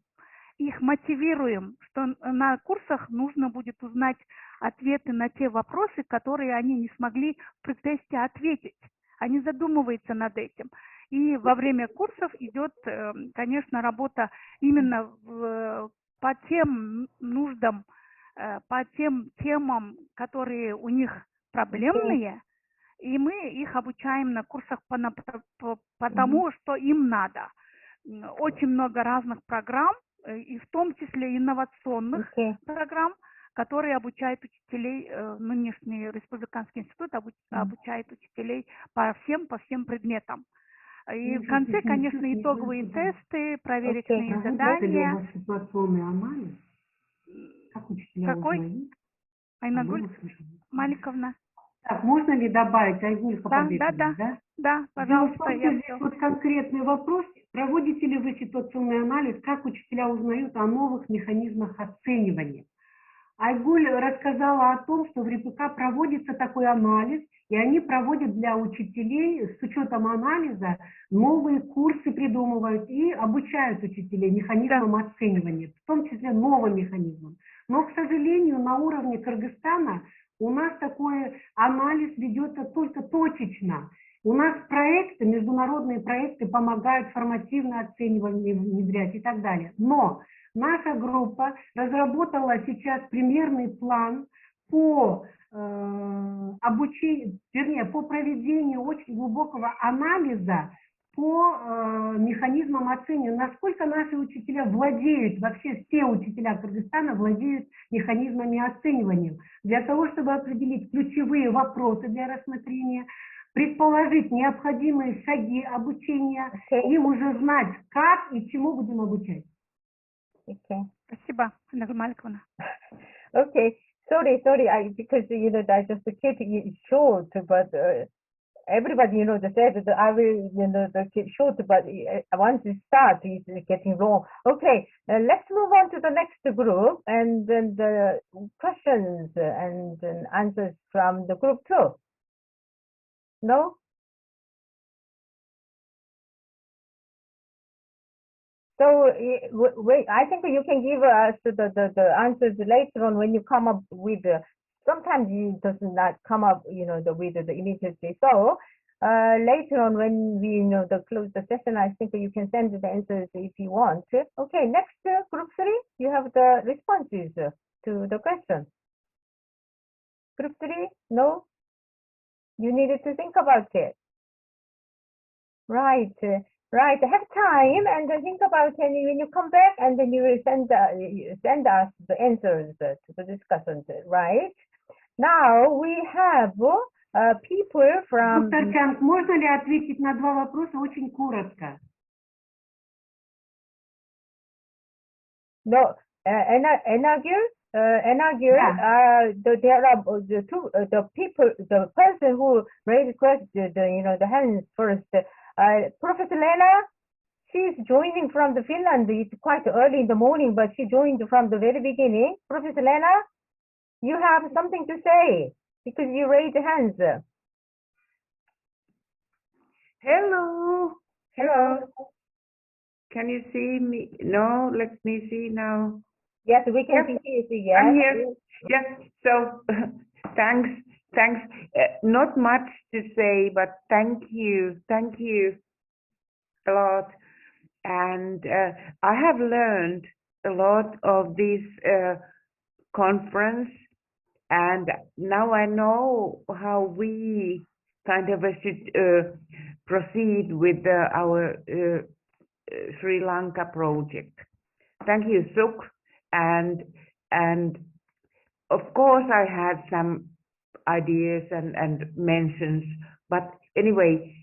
Их мотивируем, что на курсах нужно будет узнать ответы на те вопросы, которые они не смогли в предтесте ответить. Они задумываются над этим. И во время курсов идет, конечно, работа именно по тем нуждам, по тем темам, которые у них проблемные, и мы их обучаем на курсах по тому, что им надо. Очень много разных программ, и в том числе инновационных программ, которые обучают учителей, нынешний республиканский институт обучает учителей по всем предметам. И в конце, конечно, итоговые тесты, проверочные задания. Какой? Айнагуль Маликовна. Так, можно ли добавить, Айгуль Хапабековна, да, пожалуйста. Здесь вот конкретный вопрос. Проводите ли вы ситуационный анализ, как учителя узнают о новых механизмах оценивания? Айгуль рассказала о том, что в РИПК проводится такой анализ, и они проводят для учителей с учетом анализа новые курсы придумывают и обучают учителей механизмам оценивания, в том числе новым механизмам. Но, к сожалению, на уровне Кыргызстана у нас такой анализ ведется только точечно. У нас проекты, международные проекты помогают формативно оценивание внедрять и так далее. Но наша группа разработала сейчас примерный план по обучению, вернее, по проведению очень глубокого анализа по механизмам оценивания, насколько наши учителя владеют, вообще все учителя Кыргызстана владеют механизмами оценивания, для того, чтобы определить ключевые вопросы для рассмотрения, предположить необходимые шаги обучения и уже знать, как и чему будем обучать. Okay. Спасибо, Анна Мальковна. Okay. Sorry. Because I just keep it short, but everybody said that I will keep short, but once it starts, it's getting long. Okay. Let's move on to the next group, and then the questions and answers from the group 2. No. So wait, I think you can give us the answers later on when you come up with sometimes it does not come up, with the immediately. So later on when we close the session, I think you can send the answers if you want. Okay, next group 3, you have the responses to the question. Group 3, no? You needed to think about it. Right. Have time and then think about it, and when you come back, and then you will send us the answers to the discussions. Right. Now we have people from. Доктор Чанг, можно ли ответить на 2 вопроса очень коротко? No, Enagir. There are the people, the person who raised the hands first. Professor Lena, she's joining from the Finland. It's quite early in the morning, but she joined from the very beginning. Professor Lena, you have something to say because you raised hands. Hello. Hello. Can you see me? No, let me see now. Yes, we can Yes. see you. Yes. I'm here. Yes. So, thanks. Not much to say, but thank you a lot. And I have learned a lot of this conference, and now I know how we kind of should proceed with our Sri Lanka project. Thank you, Suk. And of course I had some ideas and mentions, but anyway,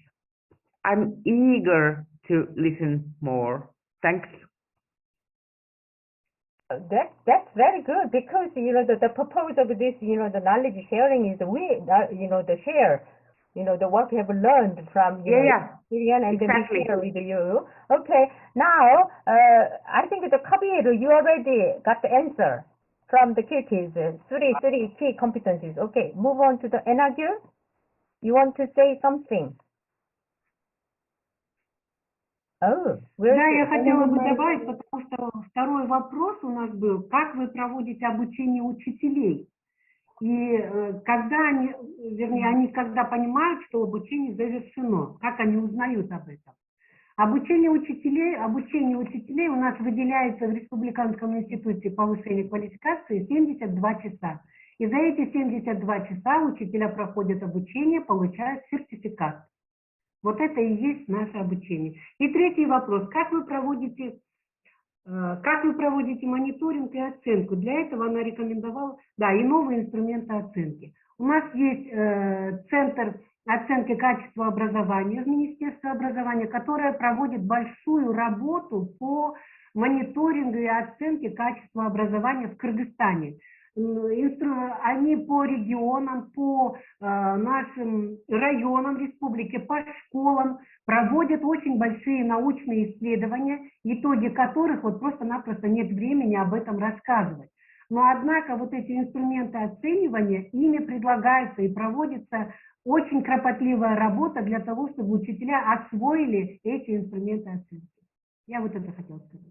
I'm eager to listen more. Thanks. That's very good, because the purpose of this the knowledge sharing is the share the what we have learned from Syrian, and exactly. then we share with you. Okay, now I think the Kabir, you already got the answer from the Kyrgyz, 3 key competencies. Okay, move on to the Enagir. You want to say something? Oh, да, я хотела бы добавить, потому что второй вопрос у нас был, как вы проводите обучение учителей? И когда они, вернее, они когда понимают, что обучение завершено, как они узнают об этом? Обучение учителей у нас выделяется в Республиканском институте повышения квалификации 72 часа. И за эти 72 часа учителя проходят обучение, получают сертификат. Вот это и есть наше обучение. И третий вопрос. Как вы проводите мониторинг и оценку? Для этого она рекомендовала, и новые инструменты оценки. У нас есть Центр оценки качества образования в Министерстве образования, которое проводит большую работу по мониторингу и оценке качества образования в Кыргызстане. Они по регионам, по нашим районам республики, по школам проводят очень большие научные исследования, итоги которых просто-напросто нет времени об этом рассказывать. Но однако вот эти инструменты оценивания, ими предлагается и проводится очень кропотливая работа для того, чтобы учителя освоили эти инструменты оценки. Я вот это хотела сказать.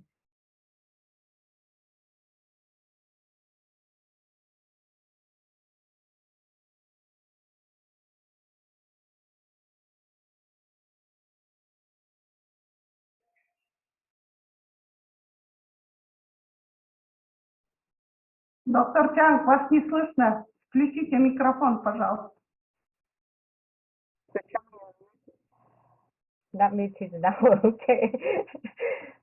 Доктор Чанг, вас не слышно. Включите микрофон, пожалуйста. Not muted now. Okay.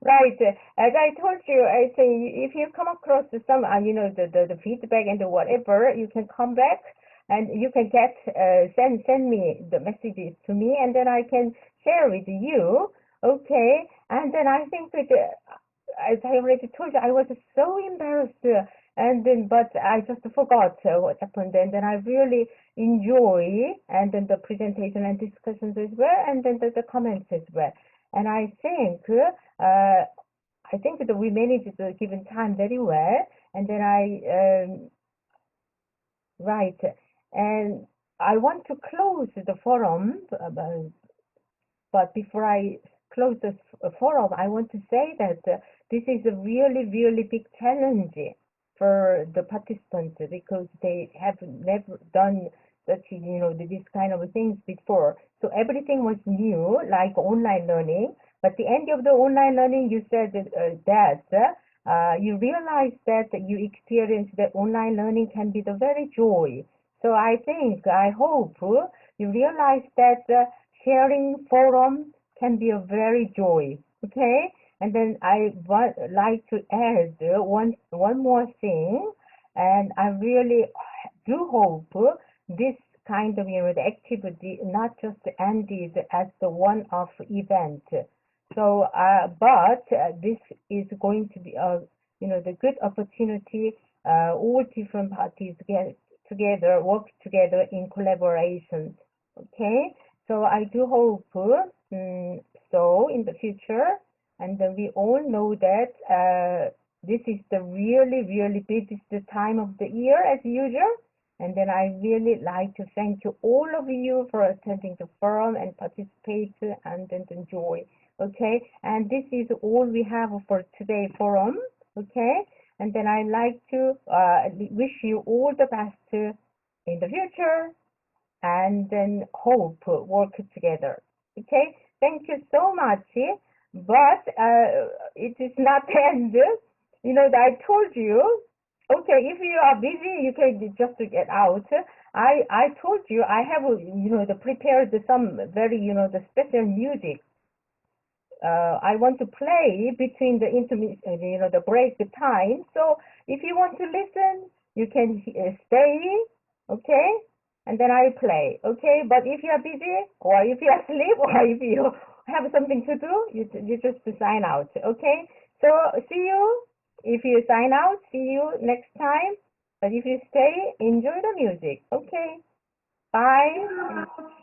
Right. As I told you, I say if you come across some, the feedback and whatever, you can come back and you can send me the messages to me, and then I can share with you. Okay. And then I think that as I already told you, I was so embarrassed, and then but I just forgot what happened, and then I really enjoy, and then the presentation and discussions as well, and then the comments as well. And I think that we managed the given time very well, and then right, and I want to close the forum, but before I close the forum, I want to say that this is a really, really big challenge for the participants, because they have never done such, this kind of things before. So everything was new, like online learning. But at the end of the online learning, you said that you realized that you experienced that online learning can be the very joy. So I hope you realize that sharing forum can be a very joy. Okay? And then I would like to add one more thing, and I really do hope this kind of the activity not just ended as the one-off event. So, but this is going to be a the good opportunity. All different parties get together, work together in collaboration. Okay, so I do hope so in the future. And then we all know that this is the really, really busiest time of the year as usual. And then I really like to thank you, all of you, for attending the forum and participate and enjoy. Okay, and this is all we have for today forum. Okay, and then I like to wish you all the best in the future, and then hope work together. Okay, thank you so much. But it is not end. I told you. Okay, if you are busy, you can just get out. I told you I have prepared some very the special music. I want to play between the the break time. So if you want to listen, you can stay. Okay, and then I play. Okay, but if you are busy, or if you are asleep, or if you have something to do, you just sign out. Okay, so see you. If you sign out, see you next time. But if you stay, enjoy the music. Okay, bye.